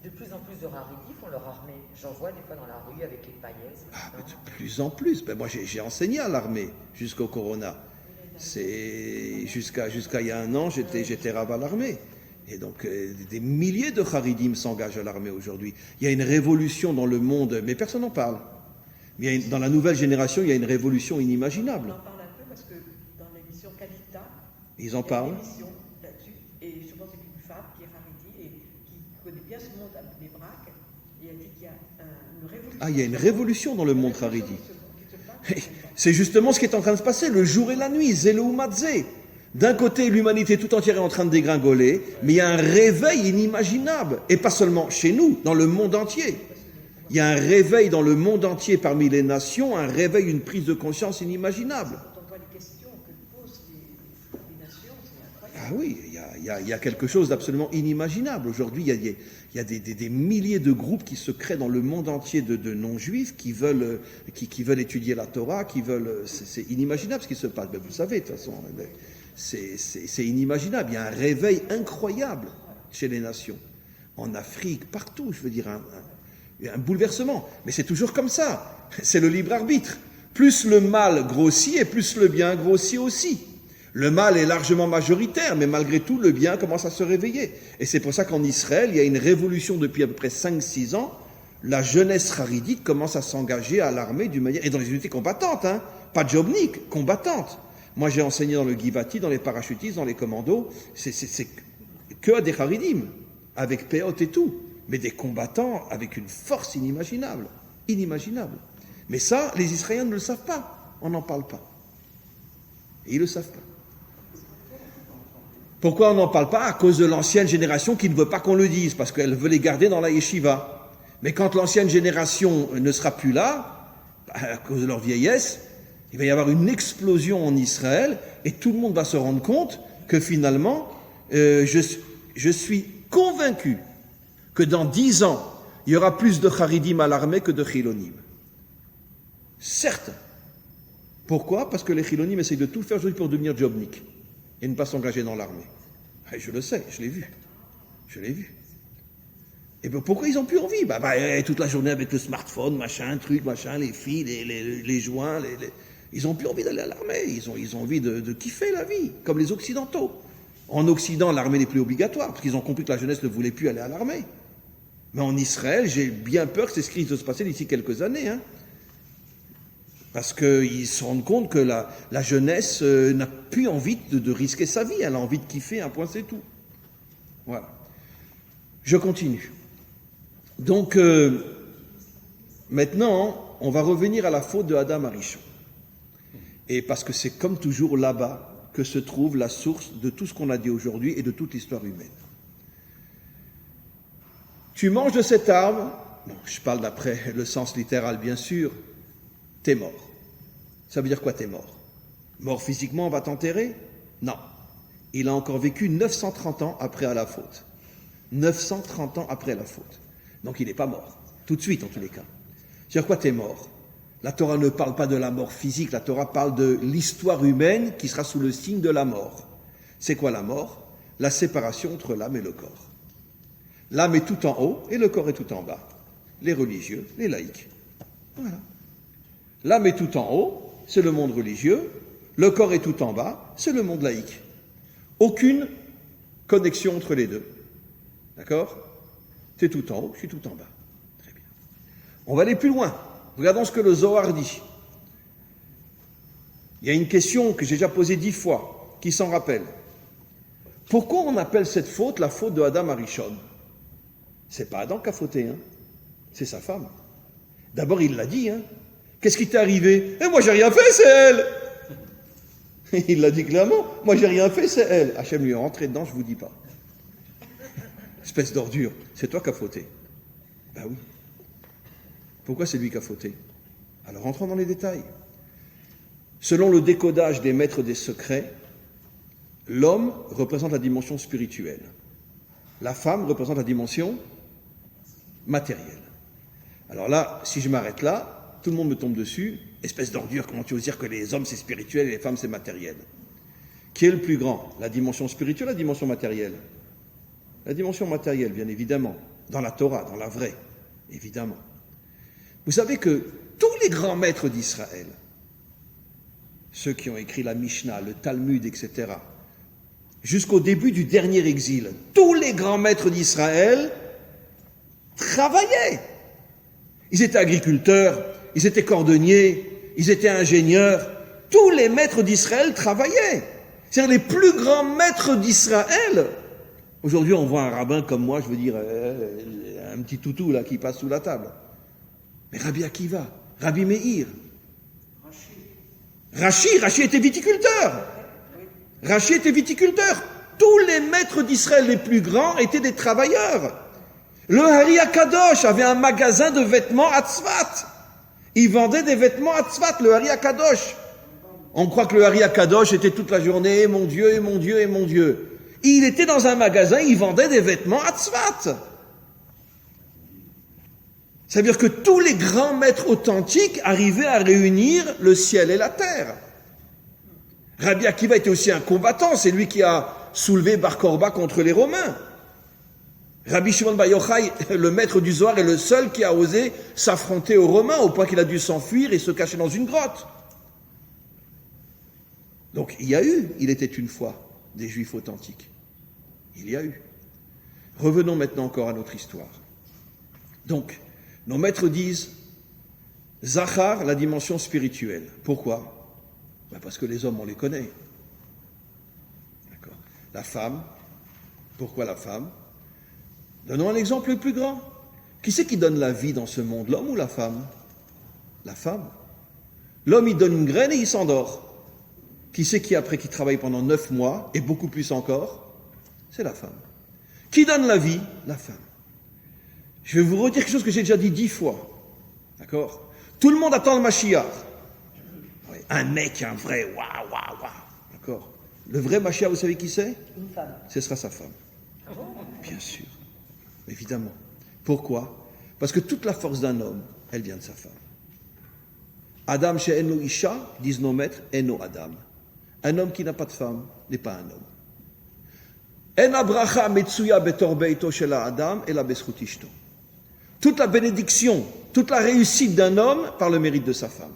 De plus en plus de Haredi font leur armée. J'en vois des fois dans la rue avec les paillettes. Ah, mais de plus en plus. Ben, moi, j'ai enseigné à l'armée jusqu'au Corona. Jusqu'à il y a un an, j'étais rabbin à l'armée. Et donc, des milliers de Haridim s'engagent à l'armée aujourd'hui. Il y a une révolution dans le monde, mais personne n'en parle. Mais dans la nouvelle génération, il y a une révolution inimaginable. On en parle un peu parce que dans l'émission Kalita, Ils en il y a parlent. une émission là-dessus, et je pense que c'est une femme qui est Haredi et qui connaît bien ce monde des braques, et elle dit qu'il y a une révolution. Ah, il y a une révolution dans le monde Haredi. Qui se passe. C'est justement ce qui est en train de se passer, le jour et la nuit, Zélo Matzé. D'un côté, l'humanité tout entière est en train de dégringoler, mais il y a un réveil inimaginable, et pas seulement chez nous, dans le monde entier. Il y a un réveil dans le monde entier parmi les nations, un réveil, une prise de conscience inimaginable. Quand on voit les questions que posent les nations, c'est incroyable. Ah oui, il y a quelque chose d'absolument inimaginable. Aujourd'hui, il y a des milliers de groupes qui se créent dans le monde entier de non-juifs qui veulent étudier la Torah, c'est inimaginable ce qui se passe. Mais vous le savez, de toute façon, c'est inimaginable. Il y a un réveil incroyable chez les nations. En Afrique, partout, je veux dire, il y a un bouleversement. Mais c'est toujours comme ça. C'est le libre arbitre. Plus le mal grossit et plus le bien grossit aussi. Le mal est largement majoritaire, mais malgré tout, le bien commence à se réveiller. Et c'est pour ça qu'en Israël, il y a une révolution depuis à peu près 5-6 ans. La jeunesse haridite commence à s'engager à l'armée d'une manière... Et dans les unités combattantes, hein, pas jobnik, combattantes. Moi, j'ai enseigné dans le Givati, dans les parachutistes, dans les commandos. C'est que à des haridim, avec péot et tout. Mais des combattants avec une force inimaginable. Inimaginable. Mais ça, les Israéliens ne le savent pas. On n'en parle pas. Et ils ne le savent pas. Pourquoi on n'en parle pas? À cause de l'ancienne génération qui ne veut pas qu'on le dise, parce qu'elle veut les garder dans la yeshiva. Mais quand l'ancienne génération ne sera plus là, à cause de leur vieillesse, il va y avoir une explosion en Israël, et tout le monde va se rendre compte que finalement, je suis convaincu que dans 10 ans, il y aura plus de Haridim à l'armée que de Chilonim. Certes. Pourquoi? Parce que les Chilonim essayent de tout faire aujourd'hui pour devenir jobnik et ne pas s'engager dans l'armée. Et je le sais, je l'ai vu. Je l'ai vu. Et bien pourquoi ils n'ont plus envie? Toute la journée avec le smartphone, machin, truc, machin, les filles, les joints, ils n'ont plus envie d'aller à l'armée. Ils ont envie de kiffer la vie, comme les Occidentaux. En Occident, l'armée n'est plus obligatoire, parce qu'ils ont compris que la jeunesse ne voulait plus aller à l'armée. Mais en Israël, j'ai bien peur que c'est ce qui risque de se passer d'ici quelques années. Hein. Parce qu'ils se rendent compte que la jeunesse n'a plus envie de risquer sa vie. Elle a envie de kiffer, un point, c'est tout. Voilà. Je continue. Donc, maintenant, on va revenir à la faute de Adam Arishon. Et parce que c'est comme toujours là-bas que se trouve la source de tout ce qu'on a dit aujourd'hui et de toute l'histoire humaine. Tu manges de cet arbre, bon, je parle d'après le sens littéral bien sûr, t'es mort. Ça veut dire quoi t'es mort? Mort physiquement, on va t'enterrer? Non. Il a encore vécu 930 ans après à la faute. 930 ans après la faute. Donc il n'est pas mort. Tout de suite en tous les cas. C'est-à-dire quoi t'es mort? La Torah ne parle pas de la mort physique, la Torah parle de l'histoire humaine qui sera sous le signe de la mort. C'est quoi la mort? la séparation entre l'âme et le corps. L'âme est tout en haut et le corps est tout en bas. Les religieux, les laïcs. Voilà. L'âme est tout en haut, c'est le monde religieux. Le corps est tout en bas, c'est le monde laïque. Aucune connexion entre les deux. D'accord? Tu es tout en haut, je suis tout en bas. Très bien. On va aller plus loin. Regardons ce que le Zohar dit. Il y a une question que j'ai déjà posée 10 fois, qui s'en rappelle. Pourquoi on appelle cette faute la faute de Adam Arishon? C'est pas Adam qui a fauté, hein. C'est sa femme. D'abord, il l'a dit, hein. Qu'est-ce qui t'est arrivé? Moi, j'ai rien fait, c'est elle. Il l'a dit clairement. Moi, j'ai rien fait, c'est elle. Hachem lui est rentré dedans, je vous dis pas. Espèce d'ordure. C'est toi qui as fauté. Ben oui. Pourquoi c'est lui qui a fauté? Alors, rentrons dans les détails. Selon le décodage des maîtres des secrets, l'homme représente la dimension spirituelle. La femme représente la dimension matérielle. Alors là, si je m'arrête là, tout le monde me tombe dessus. Espèce d'ordure, comment tu oses dire que les hommes c'est spirituel et les femmes c'est matériel? Qui est le plus grand? La dimension spirituelle ou la dimension matérielle? La dimension matérielle, bien évidemment. Dans la Torah, dans la vraie, évidemment. Vous savez que tous les grands maîtres d'Israël, ceux qui ont écrit la Mishnah, le Talmud, etc., jusqu'au début du dernier exil, tous les grands maîtres d'Israël travaillaient. Ils étaient agriculteurs, ils étaient cordonniers, ils étaient ingénieurs. Tous les maîtres d'Israël travaillaient. C'est-à-dire les plus grands maîtres d'Israël. Aujourd'hui, on voit un rabbin comme moi, je veux dire, un petit toutou là qui passe sous la table. Mais Rabbi Akiva, Rabbi Meir, Rachi était viticulteur. Rachi était viticulteur. Tous les maîtres d'Israël les plus grands étaient des travailleurs. Le Hari HaKadosh avait un magasin de vêtements à Tzfat. Il vendait des vêtements à Tzfat, le Hari HaKadosh. On croit que le Hari HaKadosh était toute la journée, mon Dieu, et mon Dieu, et mon Dieu. Il était dans un magasin, il vendait des vêtements à Tzfat. Ça veut dire que tous les grands maîtres authentiques arrivaient à réunir le ciel et la terre. Rabbi Akiva était aussi un combattant, c'est lui qui a soulevé Bar Korba contre les Romains. Rabbi Shimon Bar Yochai, le maître du Zohar, est le seul qui a osé s'affronter aux Romains, au point qu'il a dû s'enfuir et se cacher dans une grotte. Donc il était une fois des Juifs authentiques. Il y a eu. Revenons maintenant encore à notre histoire. Donc, nos maîtres disent Zachar, la dimension spirituelle. Pourquoi? Parce que les hommes, on les connaît. D'accord. La femme, pourquoi la femme? Donnons un exemple le plus grand. Qui c'est qui donne la vie dans ce monde, l'homme ou la femme? La femme. L'homme, il donne une graine et il s'endort. Qui c'est qui, après, qui travaille pendant 9 mois, et beaucoup plus encore? C'est la femme. Qui donne la vie? La femme. Je vais vous redire quelque chose que j'ai déjà dit 10 fois. D'accord? Tout le monde attend le Mashiach. Oui, un mec, un vrai, waouh. D'accord? Le vrai Mashiach, vous savez qui c'est? Une femme. Ce sera sa femme. Bien sûr. Évidemment. Pourquoi? Parce que toute la force d'un homme, elle vient de sa femme. Adam she'eno isha, disent nos maîtres, eno Adam. Un homme qui n'a pas de femme n'est pas un homme. En abracha metsuya betor beito shela Adam ela bezchut ishto. Toute la bénédiction, toute la réussite d'un homme par le mérite de sa femme.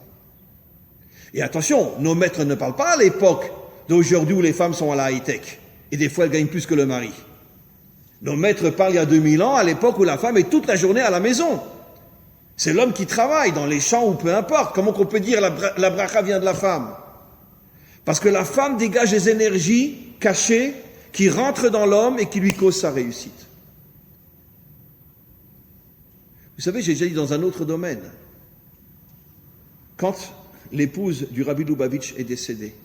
Et attention, nos maîtres ne parlent pas à l'époque d'aujourd'hui où les femmes sont à la high-tech. Et des fois, elles gagnent plus que le mari. Nos maîtres parlent il y a 2000 ans, à l'époque où la femme est toute la journée à la maison. C'est l'homme qui travaille dans les champs ou peu importe. Comment qu'on peut dire la bracha vient de la femme? Parce que la femme dégage des énergies cachées qui rentrent dans l'homme et qui lui causent sa réussite. Vous savez, j'ai déjà dit dans un autre domaine, quand l'épouse du Rabbi Lubavitch est décédée,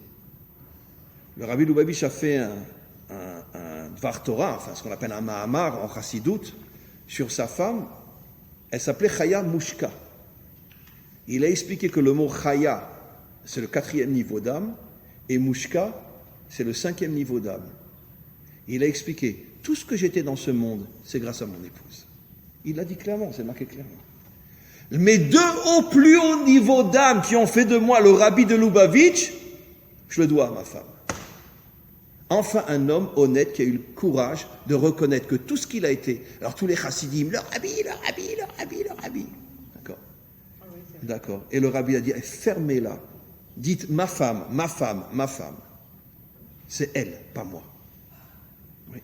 le Rabbi Lubavitch a fait un Dvar Torah, enfin ce qu'on appelle un Mahamar en Chassidout, sur sa femme. Elle s'appelait Chaya Mushka. Il a expliqué que le mot Chaya, c'est le 4e niveau d'âme, et Mushka, c'est le 5e niveau d'âme. Il a expliqué, tout ce que j'étais dans ce monde, c'est grâce à mon épouse. Il l'a dit clairement, c'est marqué clairement. Mes 2 plus hauts niveaux d'âme qui ont fait de moi le Rabbi de Lubavitch, je le dois à ma femme. Enfin, un homme honnête qui a eu le courage de reconnaître que tout ce qu'il a été, alors tous les chassidim, leur rabbi. D'accord. D'accord. Et le rabbi a dit, fermez-la. Dites ma femme. C'est elle, pas moi. Oui.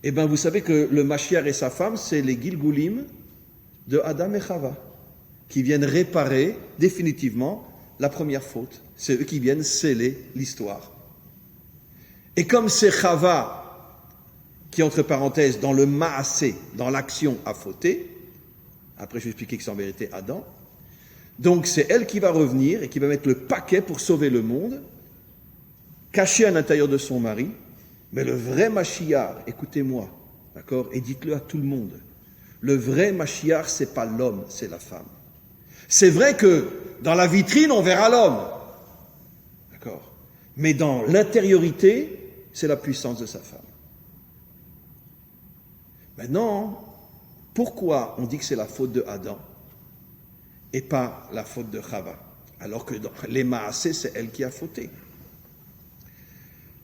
Eh bien, vous savez que le Mashiach et sa femme, c'est les Gilgulim de Adam et Chava, qui viennent réparer définitivement la première faute. C'est eux qui viennent sceller l'histoire. Et comme c'est Chava, qui entre parenthèses, dans le Maasé, dans l'action, a fauté, après je vais expliquer que c'est en vérité Adam, donc c'est elle qui va revenir et qui va mettre le paquet pour sauver le monde, caché à l'intérieur de son mari, mais le vrai Mashiach, écoutez-moi, d'accord, et dites-le à tout le monde, le vrai Mashiach, c'est pas l'homme, c'est la femme. C'est vrai que dans la vitrine, on verra l'homme, d'accord, mais dans l'intériorité, c'est la puissance de sa femme. Maintenant, pourquoi on dit que c'est la faute de Adam et pas la faute de Chava, alors que dans les Maasé, c'est elle qui a fauté?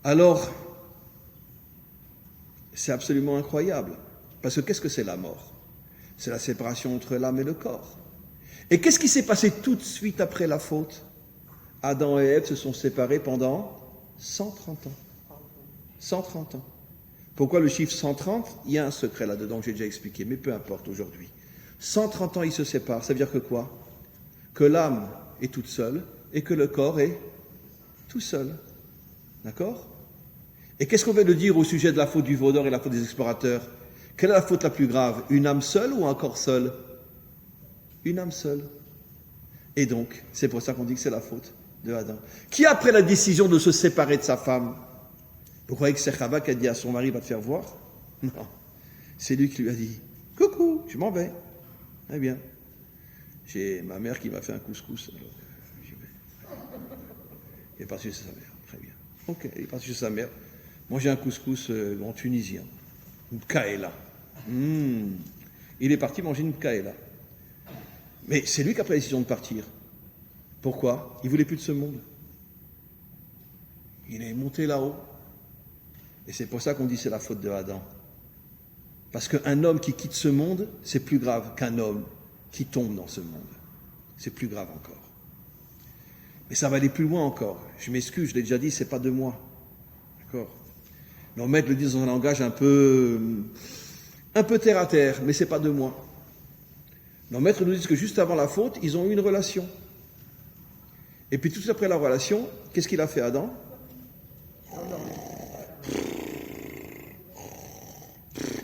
Alors, c'est absolument incroyable, parce que qu'est-ce que c'est la mort? C'est la séparation entre l'âme et le corps. Et qu'est-ce qui s'est passé tout de suite après la faute? Adam et Ève se sont séparés pendant 130 ans. 130 ans. Pourquoi le chiffre 130? Il y a un secret là-dedans que j'ai déjà expliqué, mais peu importe aujourd'hui. 130 ans, ils se séparent. Ça veut dire que quoi? Que l'âme est toute seule et que le corps est tout seul. D'accord? Et qu'est-ce qu'on vient de dire au sujet de la faute du veau d'or et la faute des explorateurs? Quelle est la faute la plus grave? Une âme seule ou un corps seul? Une âme seule. Et donc, c'est pour ça qu'on dit que c'est la faute de Adam. Qui a pris la décision de se séparer de sa femme? Vous croyez que c'est Chava qui a dit à son mari, va te faire voir? Non. C'est lui qui lui a dit, coucou, je m'en vais. Eh bien, j'ai ma mère qui m'a fait un couscous. Alors, j'y vais. Il est parti chez sa mère. Très bien. Ok, il est parti chez sa mère. Moi, j'ai un couscous en tunisien. Une kaela. Il est parti manger une kaela. Mais c'est lui qui a pris la décision de partir. Pourquoi? Il ne voulait plus de ce monde. Il est monté là-haut. Et c'est pour ça qu'on dit que c'est la faute de Adam. Parce qu'un homme qui quitte ce monde, c'est plus grave qu'un homme qui tombe dans ce monde. C'est plus grave encore. Mais ça va aller plus loin encore. Je m'excuse, je l'ai déjà dit, c'est pas de moi. D'accord? Nos maîtres le disent dans un langage un peu terre à terre, mais c'est pas de moi. Nos maîtres nous disent que juste avant la faute, ils ont eu une relation. Et puis tout de suite après la relation, qu'est-ce qu'il a fait Adam?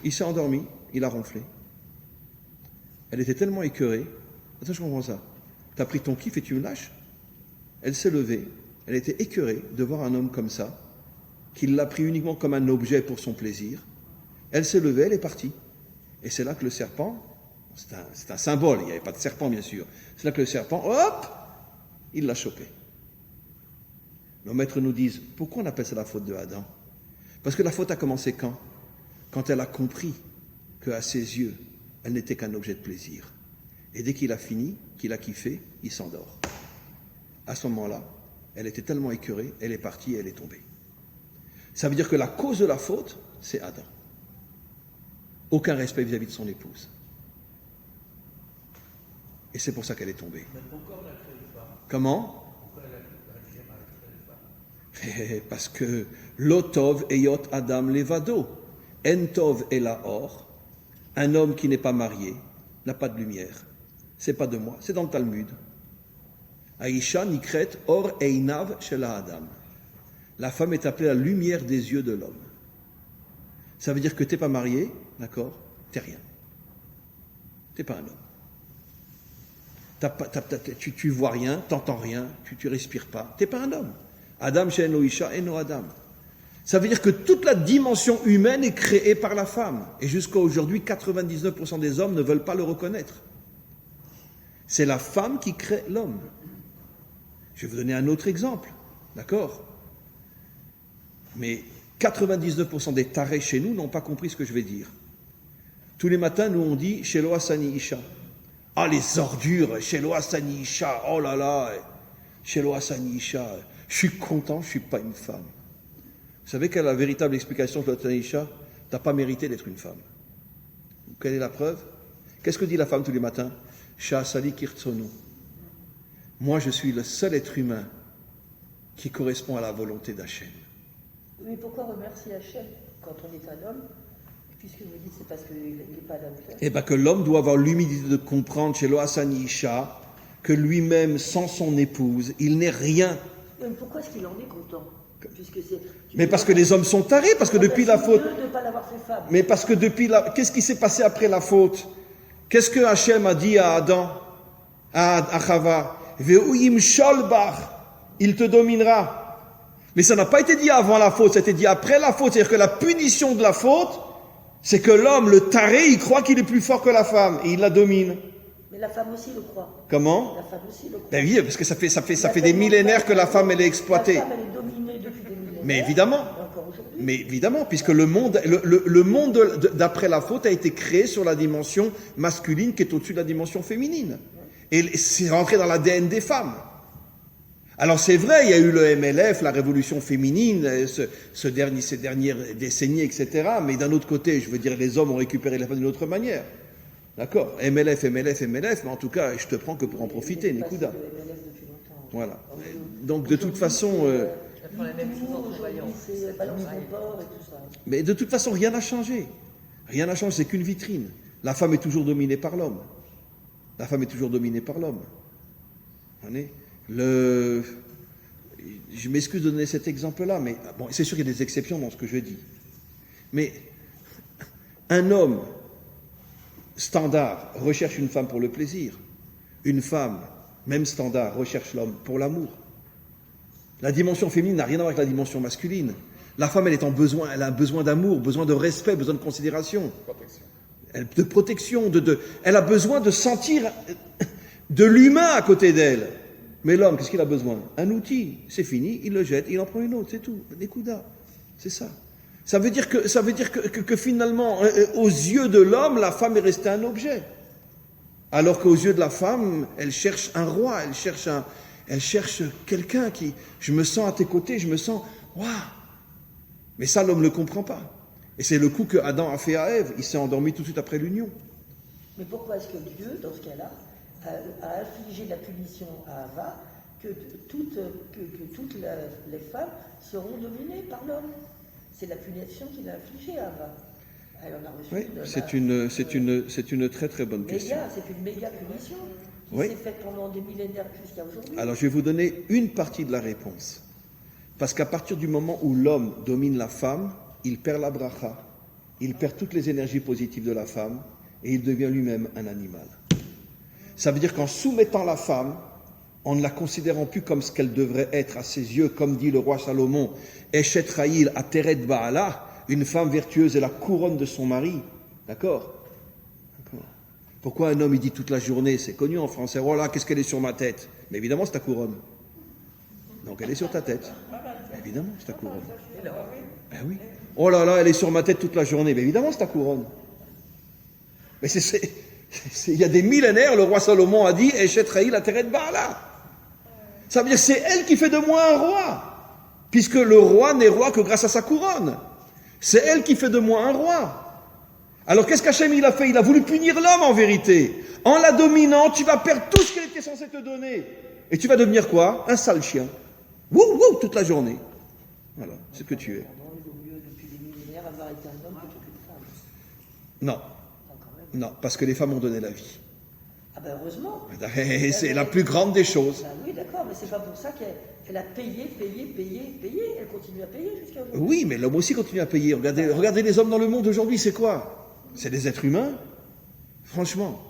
Il s'est endormi, il a ronflé. Elle était tellement écœurée. Attends, je comprends ça. Tu as pris ton kiff et tu me lâches? Elle s'est levée, elle était écœurée de voir un homme comme ça, qu'il l'a pris uniquement comme un objet pour son plaisir. Elle s'est levée, elle est partie. Et c'est là que le serpent, c'est un symbole, il n'y avait pas de serpent bien sûr, c'est là que le serpent, hop, il l'a chopé. Nos maîtres nous disent, pourquoi on appelle ça la faute de Adam? Parce que la faute a commencé quand? Quand elle a compris qu'à ses yeux, elle n'était qu'un objet de plaisir. Et dès qu'il a fini, qu'il a kiffé, il s'endort. À ce moment-là, elle était tellement écœurée, elle est partie et elle est tombée. Ça veut dire que la cause de la faute, c'est Adam. Aucun respect vis-à-vis de son épouse. Et c'est pour ça qu'elle est tombée. Mais pourquoi on a créé une femme? Comment? Pourquoi elle a créé une femme? Parce que l'otov eyot Adam levado, entov ela or, un homme qui n'est pas marié n'a pas de lumière. C'est pas de moi, c'est dans le Talmud. Aïcha nikret or einav shela Adam. La femme est appelée la lumière des yeux de l'homme. Ça veut dire que t'es pas marié, d'accord? T'es rien. T'es pas un homme. Tu vois rien, t'entends rien, tu respires pas. T'es pas un homme. Adam she'eno isha eno Adam. Ça veut dire que toute la dimension humaine est créée par la femme. Et jusqu'à aujourd'hui, 99% des hommes ne veulent pas le reconnaître. C'est la femme qui crée l'homme. Je vais vous donner un autre exemple, d'accord? Mais 99% des tarés chez nous n'ont pas compris ce que je vais dire. Tous les matins, nous on dit « Shelo Asani Isha ». Ah, les ordures, « Shelo Asani Isha », oh là là, « Shelo Asani Isha ». Je suis content, je ne suis pas une femme. Vous Vous savez quelle est la véritable explication de Isha? Tu n'as pas mérité d'être une femme. Quelle est la preuve? Qu'est-ce que dit la femme tous les matins? Sha'asali kirtsonu. Moi, je suis le seul être humain qui correspond à la volonté d'Hachem. Mais pourquoi remercier Hachem quand on est un homme? Puisque vous dites c'est parce qu'il n'est pas d'âme faire. Eh bien, que l'homme doit avoir l'humilité de comprendre chez Lohassani Isha que lui-même, sans son épouse, il n'est rien. Mais pourquoi est-ce qu'il en est content? Puisque c'est, Mais parce que les hommes sont tarés, parce que depuis la faute. De ne pas l'avoir fait femme. Mais parce que depuis la. Qu'est-ce qui s'est passé après la faute? Qu'est-ce que Hachem a dit à Adam, à Chava? Ve'uyim sholbach, il te dominera. Mais ça n'a pas été dit avant la faute, ça a été dit après la faute. C'est-à-dire que la punition de la faute, c'est que l'homme, le taré, il croit qu'il est plus fort que la femme et il la domine. Mais la femme aussi le croit. Comment? La femme aussi le croit. Ben oui, parce que ça fait des millénaires que la femme elle est exploitée. La femme elle est dominée depuis des millénaires. Mais évidemment. Et encore aujourd'hui. Mais évidemment, puisque le monde d'après la faute a été créé sur la dimension masculine qui est au-dessus de la dimension féminine. Et c'est rentré dans l'ADN des femmes. Alors c'est vrai, il y a eu le MLF, la révolution féminine, ces dernières décennies, etc. Mais d'un autre côté, je veux dire, les hommes ont récupéré la femme d'une autre manière. D'accord, MLF, mais en tout cas, je te prends que pour en profiter, Nikuda. Voilà. Donc de toute façon... Elles font la même chose en voyant. C'est balance mon porc et tout ça. Mais de toute façon, rien n'a changé. Rien n'a changé, c'est qu'une vitrine. La femme est toujours dominée par l'homme. La femme est toujours dominée par l'homme. Vous voyez ? Je m'excuse de donner cet exemple-là, mais bon, c'est sûr qu'il y a des exceptions dans ce que je dis. Mais un homme standard recherche une femme pour le plaisir. Une femme, même standard, recherche l'homme pour l'amour. La dimension féminine n'a rien à voir avec la dimension masculine. La femme, elle a besoin d'amour, besoin de respect, besoin de considération. De protection, elle a besoin de sentir de l'humain à côté d'elle. Mais l'homme, qu'est-ce qu'il a besoin? Un outil, c'est fini, il le jette, il en prend une autre, c'est tout. Des coudas, c'est ça. Ça veut dire que finalement, aux yeux de l'homme, la femme est restée un objet. Alors qu'aux yeux de la femme, elle cherche un roi, elle cherche quelqu'un qui, je me sens à tes côtés, je me sens, waouh. Mais ça, l'homme ne le comprend pas. Et c'est le coup que Adam a fait à Ève, il s'est endormi tout de suite après l'union. Mais pourquoi est-ce que Dieu, dans ce cas-là, a infligé la punition à Ava, que toutes les femmes seront dominées par l'homme? C'est la punition qu'il a infligée à Ava. Elle en a reçu c'est une très très bonne question. C'est une méga punition qui Oui. s'est faite pendant des millénaires jusqu'à aujourd'hui. Alors je vais vous donner une partie de la réponse. Parce qu'à partir du moment où l'homme domine la femme, il perd la bracha, il perd toutes les énergies positives de la femme et il devient lui-même un animal. Ça veut dire qu'en soumettant la femme, en ne la considérant plus comme ce qu'elle devrait être à ses yeux, comme dit le roi Salomon, Eshet Raïl Ateret Baala, une femme vertueuse est la couronne de son mari. D'accord? Pourquoi un homme il dit toute la journée, c'est connu en français, oh là, qu'est-ce qu'elle est sur ma tête? Mais évidemment, c'est ta couronne. Donc elle est sur ta tête. Évidemment, c'est ta couronne. Ben oui. Oh là là, elle est sur ma tête toute la journée. Mais évidemment, c'est ta couronne. Mais il y a des millénaires, le roi Salomon a dit, Eshet Raïl Ateret Baala. Ça veut dire que c'est elle qui fait de moi un roi. Puisque le roi n'est roi que grâce à sa couronne. C'est elle qui fait de moi un roi. Alors qu'est-ce qu'Hachem il a fait? Il a voulu punir l'homme en vérité. En la dominant, tu vas perdre tout ce qu'elle était censée te donner. Et tu vas devenir quoi? Un sale chien. Wouh, wouh, toute la journée. Voilà, c'est ce que tu es. Il vaut mieux, depuis des millénaires, avoir été un homme plutôt qu'une femme. Non, non, parce que les femmes ont donné la vie. Ah ben heureusement. Et c'est la plus grande des choses. Ben oui, d'accord, mais c'est pas pour ça qu'elle a payé. Elle continue à payer jusqu'à aujourd'hui. Oui, mais l'homme aussi continue à payer. Regardez les hommes dans le monde aujourd'hui, c'est quoi? C'est des êtres humains. Franchement,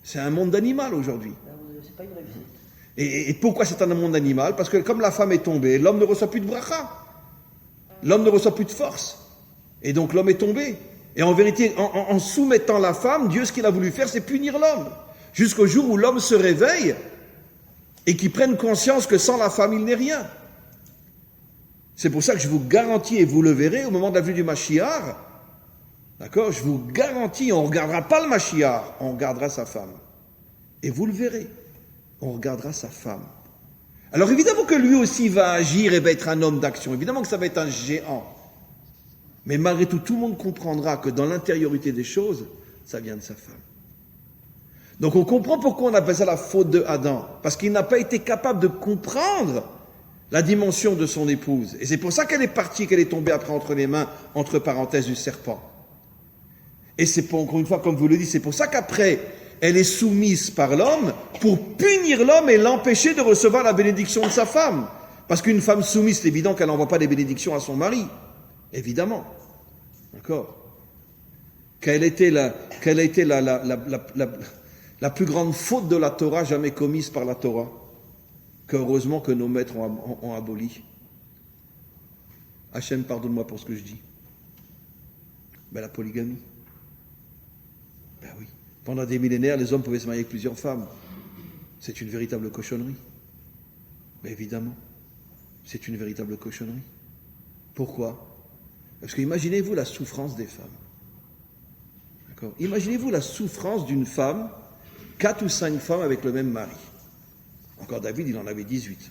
c'est un monde d'animal aujourd'hui. Ben, c'est pas une réussite. Et pourquoi c'est un monde animal? Parce que comme la femme est tombée, l'homme ne reçoit plus de bracha. L'homme ne reçoit plus de force. Et donc l'homme est tombé. Et en vérité, en soumettant la femme, Dieu, ce qu'il a voulu faire, c'est punir l'homme. Jusqu'au jour où l'homme se réveille et qu'il prenne conscience que sans la femme, il n'est rien. C'est pour ça que je vous garantis, et vous le verrez, au moment de la venue du Mashiach, d'accord, je vous garantis, on ne regardera pas le Mashiach, on regardera sa femme. Et vous le verrez, on regardera sa femme. Alors évidemment que lui aussi va agir et va être un homme d'action, évidemment que ça va être un géant. Mais malgré tout, tout le monde comprendra que dans l'intériorité des choses, ça vient de sa femme. Donc on comprend pourquoi on appelle ça la faute de Adam. Parce qu'il n'a pas été capable de comprendre la dimension de son épouse. Et c'est pour ça qu'elle est partie, qu'elle est tombée après entre les mains, entre parenthèses, du serpent. Et c'est pour, encore une fois, comme vous le dites, c'est pour ça qu'après, elle est soumise par l'homme pour punir l'homme et l'empêcher de recevoir la bénédiction de sa femme. Parce qu'une femme soumise, c'est évident qu'elle n'envoie pas des bénédictions à son mari. Évidemment. D'accord. Quelle a été la plus grande faute de la Torah jamais commise par la Torah, que heureusement que nos maîtres ont aboli. Hachem, pardonne-moi pour ce que je dis. Ben, la polygamie. Ben oui. Pendant des millénaires, les hommes pouvaient se marier avec plusieurs femmes. C'est une véritable cochonnerie. Mais évidemment, c'est une véritable cochonnerie. Pourquoi? Parce que imaginez-vous la souffrance des femmes. D'accord? Imaginez-vous la souffrance d'une femme, 4 ou 5 femmes avec le même mari. Encore David, il en avait 18.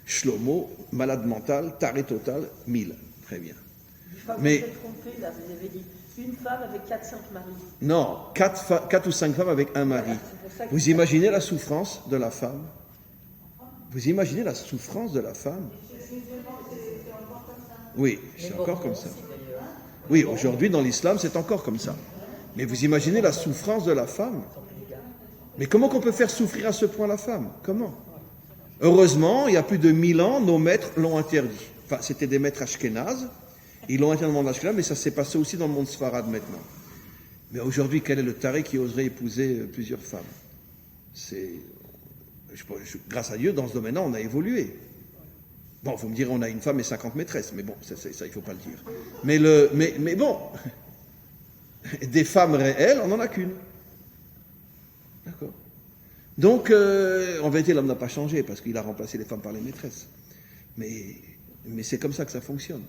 Shlomo, malade mental, taré total, 1000. Très bien. Mais vous êtes trompé, là, vous avez dit une femme avec 4-5 maris. Non, 4 ou 5 femmes avec un mari. Voilà, vous imaginez la souffrance de la femme? Vous imaginez la souffrance de la femme? Oui, c'est encore comme ça. Oui, aujourd'hui, dans l'islam, c'est encore comme ça. Mais vous imaginez la souffrance de la femme? Mais comment qu'on peut faire souffrir à ce point la femme? Comment? Heureusement, il y a plus de 1000 ans, nos maîtres l'ont interdit. Enfin, c'était des maîtres ashkénazes. Ils l'ont interdit dans le monde ashkénaze, mais ça s'est passé aussi dans le monde sfarade maintenant. Mais aujourd'hui, quel est le taré qui oserait épouser plusieurs femmes? Grâce à Dieu, dans ce domaine-là, on a évolué. Bon, vous me direz, on a une femme et 50 maîtresses, mais bon, ça il ne faut pas le dire. Mais bon, des femmes réelles, on n'en a qu'une. D'accord. Donc, en vérité, l'homme n'a pas changé, parce qu'il a remplacé les femmes par les maîtresses. Mais c'est comme ça que ça fonctionne.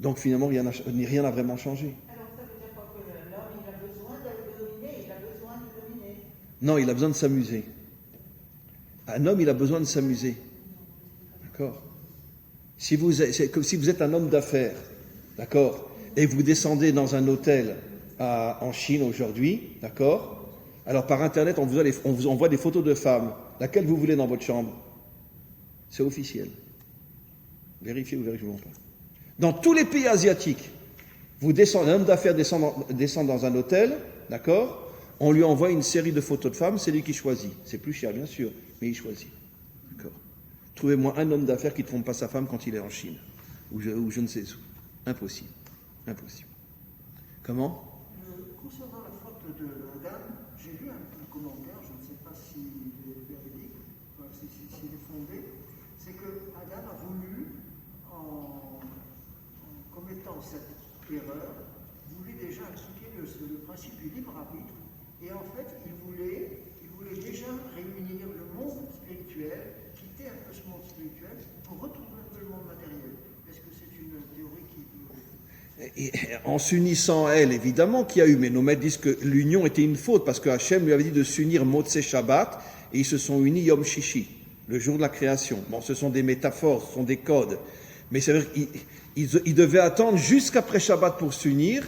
Donc, finalement, rien n'a vraiment changé. Alors, ça veut dire quoi? Que l'homme, il a besoin de dominer, il a besoin de dominer. Non, il a besoin de s'amuser. Un homme, il a besoin de s'amuser. D'accord? Si vous êtes un homme d'affaires, d'accord, et vous descendez dans un hôtel en Chine aujourd'hui, d'accord, alors par Internet, on vous envoie des photos de femmes. Laquelle vous voulez dans votre chambre? C'est officiel. Vérifiez ou vérifiez pas. Dans tous les pays asiatiques, un homme d'affaires descend dans un hôtel, d'accord, on lui envoie une série de photos de femmes, c'est lui qui choisit. C'est plus cher, bien sûr, mais il choisit. D'accord. Trouvez-moi un homme d'affaires qui ne trompe pas sa femme quand il est en Chine, ou je ne sais où. Impossible. Impossible. Comment? Concernant la faute de Adam, j'ai lu un commentaire, je ne sais pas s'il est véridique, s'il est fondé, c'est que Adam a voulu, en commettant cette erreur, voulait déjà appliquer le principe du libre arbitre, et en fait, il voulait déjà réunir le monde spirituel, quitter un peu ce monde spirituel, pour retrouver un peu le monde matériel. Est-ce que c'est une théorie qui En s'unissant à elle, évidemment qu'il y a eu, mais nos maîtres disent que l'union était une faute, parce que Hachem lui avait dit de s'unir Motsé Shabbat, et ils se sont unis Yom Shishi, le jour de la création. Bon, ce sont des métaphores, ce sont des codes, mais c'est vrai qu'ils devaient attendre jusqu'après Shabbat pour s'unir,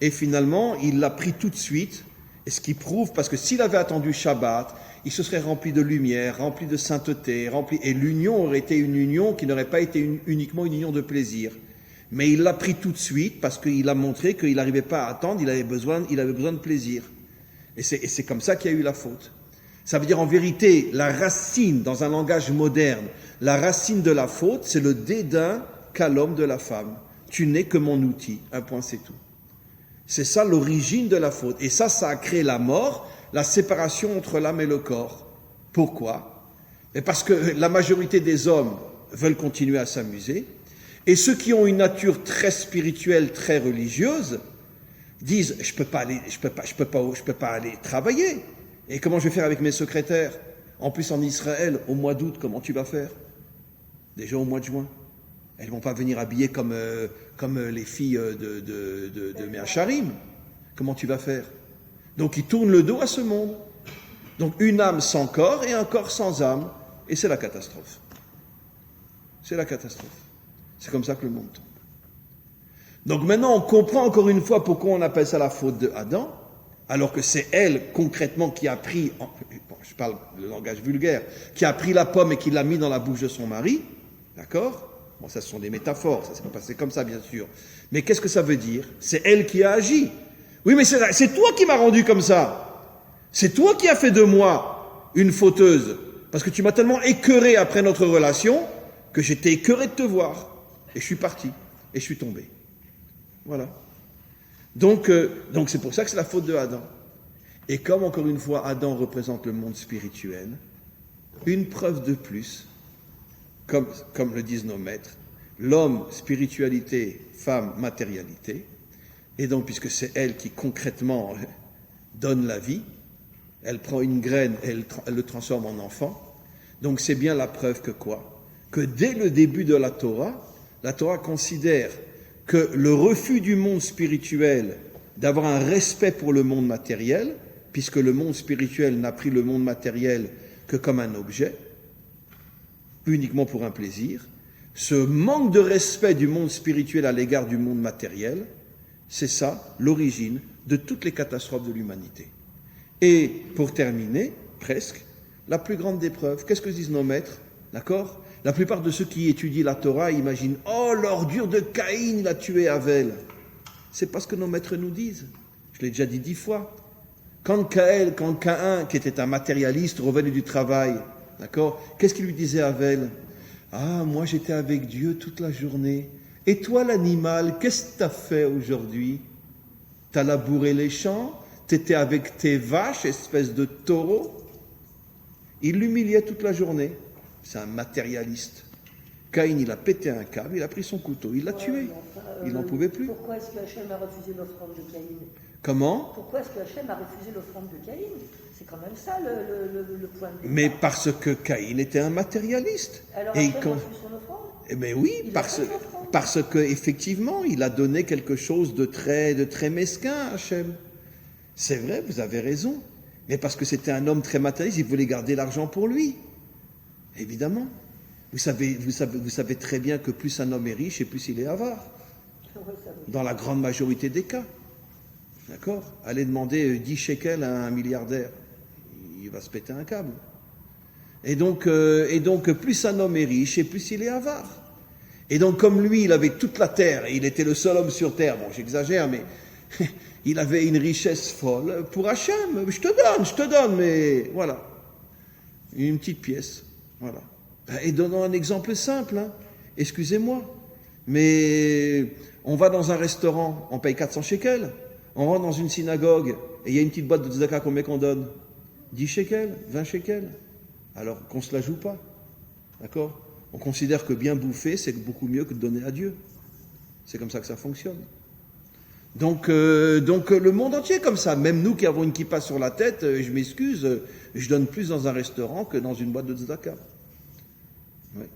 et finalement, il l'a pris tout de suite, et ce qui prouve, parce que s'il avait attendu Shabbat, il se serait rempli de lumière, rempli de sainteté, et l'union aurait été une union qui n'aurait pas été uniquement une union de plaisir. Mais il l'a pris tout de suite parce qu'il a montré qu'il n'arrivait pas à attendre, il avait besoin de plaisir. Et c'est comme ça qu'il y a eu la faute. Ça veut dire en vérité, la racine, dans un langage moderne, la racine de la faute, c'est le dédain qu'a l'homme de la femme. Tu n'es que mon outil, un point c'est tout. C'est ça l'origine de la faute. Et ça a créé la mort, la séparation entre l'âme et le corps. Pourquoi? Et parce que la majorité des hommes veulent continuer à s'amuser. Et ceux qui ont une nature très spirituelle, très religieuse, disent je peux pas aller travailler. Et comment je vais faire avec mes secrétaires? En plus en Israël, au mois d'août, comment tu vas faire? Déjà au mois de juin. Elles vont pas venir habillées comme les filles de Meacharim. Comment tu vas faire? Donc ils tournent le dos à ce monde. Donc une âme sans corps et un corps sans âme. Et c'est la catastrophe. C'est la catastrophe. C'est comme ça que le monde tombe. Donc maintenant, on comprend encore une fois pourquoi on appelle ça la faute de Adam, alors que c'est elle, concrètement, qui a pris, je parle le langage vulgaire, qui a pris la pomme et qui l'a mis dans la bouche de son mari, d'accord? Bon, ça, ce sont des métaphores, ça s'est pas passé comme ça, bien sûr. Mais qu'est-ce que ça veut dire? C'est elle qui a agi. Oui, mais c'est toi qui m'as rendu comme ça. C'est toi qui as fait de moi une fauteuse. Parce que tu m'as tellement écœuré après notre relation que j'étais écœuré de te voir. Et je suis parti. Et je suis tombé. Voilà. Donc c'est pour ça que c'est la faute de Adam. Et comme encore une fois Adam représente le monde spirituel, une preuve de plus, comme le disent nos maîtres, l'homme spiritualité, femme matérialité, et donc puisque c'est elle qui concrètement donne la vie, elle prend une graine et elle le transforme en enfant, donc c'est bien la preuve que quoi? Que dès le début de la Torah considère que le refus du monde spirituel d'avoir un respect pour le monde matériel, puisque le monde spirituel n'a pris le monde matériel que comme un objet, uniquement pour un plaisir, ce manque de respect du monde spirituel à l'égard du monde matériel, c'est ça l'origine de toutes les catastrophes de l'humanité. Et pour terminer, presque, la plus grande des preuves, qu'est-ce que disent nos maîtres? D'accord? La plupart de ceux qui étudient la Torah imaginent « Oh, l'ordure de Caïn, il a tué Abel ». C'est pas ce que nos maîtres nous disent. Je l'ai déjà dit 10 fois. Quand Caïn, qui était un matérialiste, revenait du travail, d'accord, qu'est-ce qu'il lui disait à Abel? « Ah, moi j'étais avec Dieu toute la journée. Et toi l'animal, qu'est-ce que t'as fait aujourd'hui? T'as labouré les champs? T'étais avec tes vaches, espèce de taureau ?» Il l'humiliait toute la journée. C'est un matérialiste. Caïn, il a pété un câble, il a pris son couteau, il l'a tué. Il n'en pouvait plus. Pourquoi est-ce que Hachem a refusé l'offrande de Caïn? Comment? Pourquoi est-ce que Hachem a refusé l'offrande de Caïn? C'est quand même ça le point de départ. Mais parce que Caïn était un matérialiste. Alors Et Hachem refuse son offrande? Mais oui, parce que effectivement, il a donné quelque chose de très mesquin à Hachem. C'est vrai, vous avez raison. Mais parce que c'était un homme très matérialiste, il voulait garder l'argent pour lui. Évidemment. Vous savez très bien que plus un homme est riche et plus il est avare. Dans la grande majorité des cas. D'accord? Allez demander 10 shekels à un milliardaire. Il va se péter un câble. Et donc, plus un homme est riche et plus il est avare. Et donc, comme lui, il avait toute la terre, et il était le seul homme sur terre, bon, j'exagère, mais il avait une richesse folle pour Hachem. Je te donne, mais voilà. Une petite pièce. Voilà. Et donnons un exemple simple, hein. Excusez-moi, mais on va dans un restaurant, on paye 400 shekels, on rentre dans une synagogue, et il y a une petite boîte de tzedaka, combien qu'on donne? 10 shekels, 20 shekels. Alors qu'on ne se la joue pas. D'accord? On considère que bien bouffer, c'est beaucoup mieux que de donner à Dieu. C'est comme ça que ça fonctionne. Donc le monde entier est comme ça. Même nous qui avons une kippa sur la tête, je m'excuse, je donne plus dans un restaurant que dans une boîte de tzedaka. Ouais.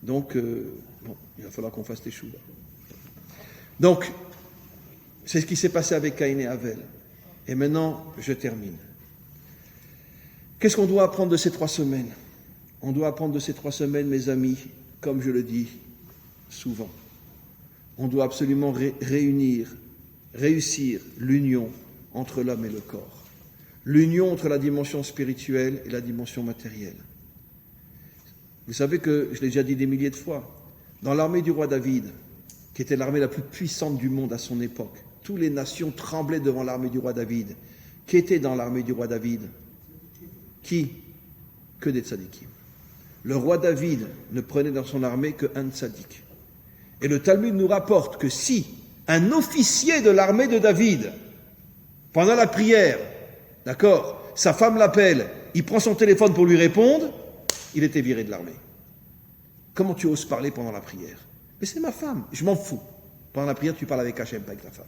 Donc, il va falloir qu'on fasse des choux là. Donc, c'est ce qui s'est passé avec Caïn et Abel. Et maintenant, je termine. Qu'est-ce qu'on doit apprendre de ces 3 semaines? On doit apprendre de ces 3 semaines, mes amis, comme je le dis souvent. On doit absolument réussir l'union entre l'homme et le corps. L'union entre la dimension spirituelle et la dimension matérielle. Vous savez que, je l'ai déjà dit des milliers de fois, dans l'armée du roi David, qui était l'armée la plus puissante du monde à son époque, toutes les nations tremblaient devant l'armée du roi David. Qui était dans l'armée du roi David? Qui? Que des tzadikim. Le roi David ne prenait dans son armée qu'un tzadik. Et le Talmud nous rapporte que si un officier de l'armée de David, pendant la prière, d'accord, sa femme l'appelle, il prend son téléphone pour lui répondre, il était viré de l'armée. Comment tu oses parler pendant la prière? Mais c'est ma femme, je m'en fous. Pendant la prière, tu parles avec Hachem, pas avec ta femme.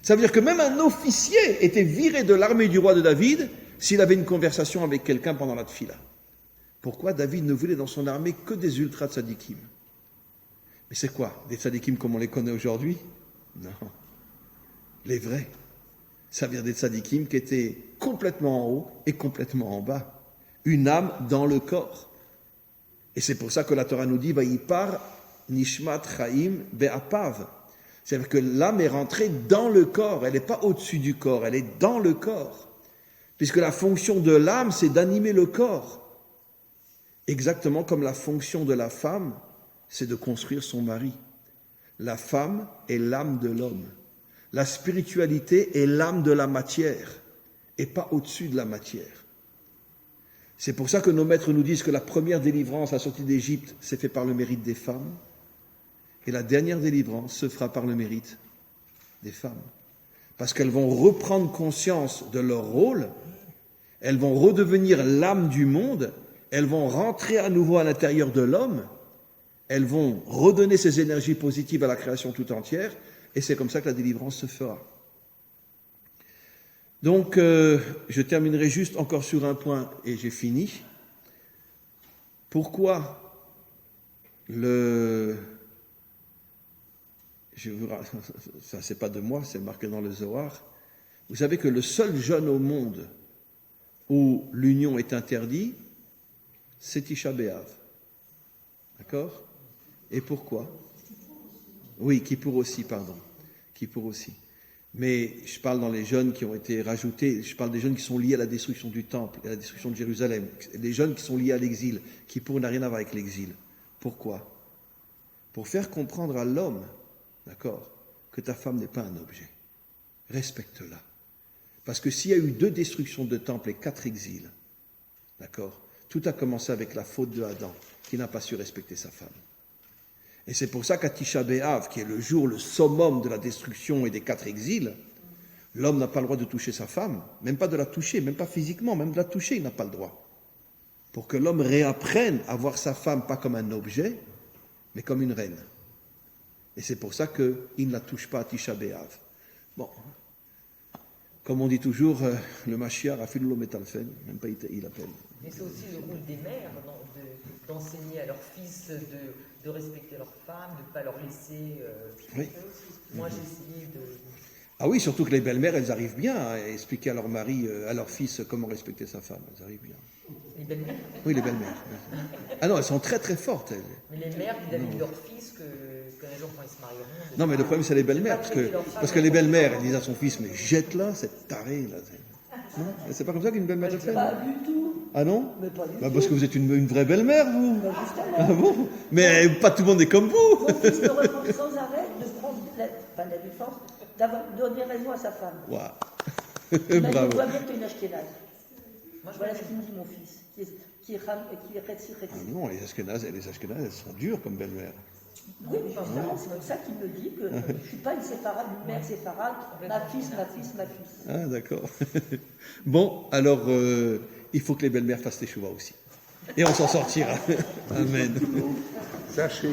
Ça veut dire que même un officier était viré de l'armée du roi de David s'il avait une conversation avec quelqu'un pendant la tfila. Pourquoi David ne voulait dans son armée que des ultra tzadikim? Mais c'est quoi? Des tzadikim comme on les connaît aujourd'hui? Non. Les vrais. Ça veut dire des tzadikim qui étaient complètement en haut et complètement en bas. Une âme dans le corps. Et c'est pour ça que la Torah nous dit, Vayipar nishmat chaim be'apav. C'est-à-dire que l'âme est rentrée dans le corps, elle n'est pas au-dessus du corps, elle est dans le corps. Puisque la fonction de l'âme, c'est d'animer le corps. Exactement comme la fonction de la femme, c'est de construire son mari. La femme est l'âme de l'homme. La spiritualité est l'âme de la matière et pas au-dessus de la matière. C'est pour ça que nos maîtres nous disent que la première délivrance à la sortie d'Égypte s'est faite par le mérite des femmes et la dernière délivrance se fera par le mérite des femmes. Parce qu'elles vont reprendre conscience de leur rôle, elles vont redevenir l'âme du monde, elles vont rentrer à nouveau à l'intérieur de l'homme, elles vont redonner ces énergies positives à la création tout entière, et c'est comme ça que la délivrance se fera. Donc, je terminerai juste encore sur un point, et j'ai fini. Pourquoi ça c'est pas de moi, c'est marqué dans le Zohar. Vous savez que le seul jeûne au monde où l'union est interdite, c'est Tisha B'Av. D'accord? Et pourquoi? Oui, Kippour aussi, pardon. Kippour aussi. Mais je parle dans les jeûnes qui ont été rajoutés, je parle des jeûnes qui sont liés à la destruction du temple et à la destruction de Jérusalem. Les jeûnes qui sont liés à l'exil. Kippour n'a rien à voir avec l'exil. Pourquoi? Pour faire comprendre à l'homme, d'accord, que ta femme n'est pas un objet. Respecte-la. Parce que s'il y a eu 2 destructions de temple et 4 exils, d'accord, tout a commencé avec la faute de Adam, qui n'a pas su respecter sa femme. Et c'est pour ça qu'à Tisha B'Av, qui est le jour, le summum de la destruction et des 4 exils, l'homme n'a pas le droit de toucher sa femme, même pas de la toucher, même pas physiquement, même de la toucher, il n'a pas le droit. Pour que l'homme réapprenne à voir sa femme pas comme un objet, mais comme une reine. Et c'est pour ça qu'il ne la touche pas à Tisha B'Av. Bon, comme on dit toujours, le Mashiach a fait le métalfen, même pas il appelle. Mais c'est aussi le rôle des mères d'enseigner à leurs fils de respecter leurs femmes, de ne pas leur laisser. Oui. Moi, j'ai essayé de. Ah oui, surtout que les belles-mères, elles arrivent bien à expliquer à leur mari, à leur fils, comment respecter sa femme. Elles arrivent bien. Les belles-mères? Oui, les belles-mères. Ah non, elles sont très très fortes, elles. Mais les mères vis-à-vis de leurs fils, qu'un jour quand ils se marieront. Non, mais le problème, c'est les belles-mères. Parce que les belles-mères, elles disent à son fils, mais jette-la, cette tarée, là. Non, c'est pas comme ça qu'une belle-mère le fait. Pas du tout. Ah non? Mais pas du Bah tout. parce que vous êtes une vraie belle-mère, vous. Bah, justement. Ah bon? Mais pas tout le monde est comme vous. Mon fils me reproche sans arrêt de prendre la défense, d'avoir donné raison à sa femme. Waouh. Il m'a dit, Bravo. on voit bien que tu es une ashkénaze. Voilà ce qu'il me dit, mon fils, qui est rétzi. Ah non, les Ashkénazes, elles sont dures comme belle-mère. Oui, mais justement, c'est comme ça qu'il me dit que je ne suis pas une séfarade, une mère séfarade, ma fils. Ah, d'accord. Bon, alors, il faut que les belles-mères fassent les chouvas aussi. Et on s'en sortira. Amen. Sachez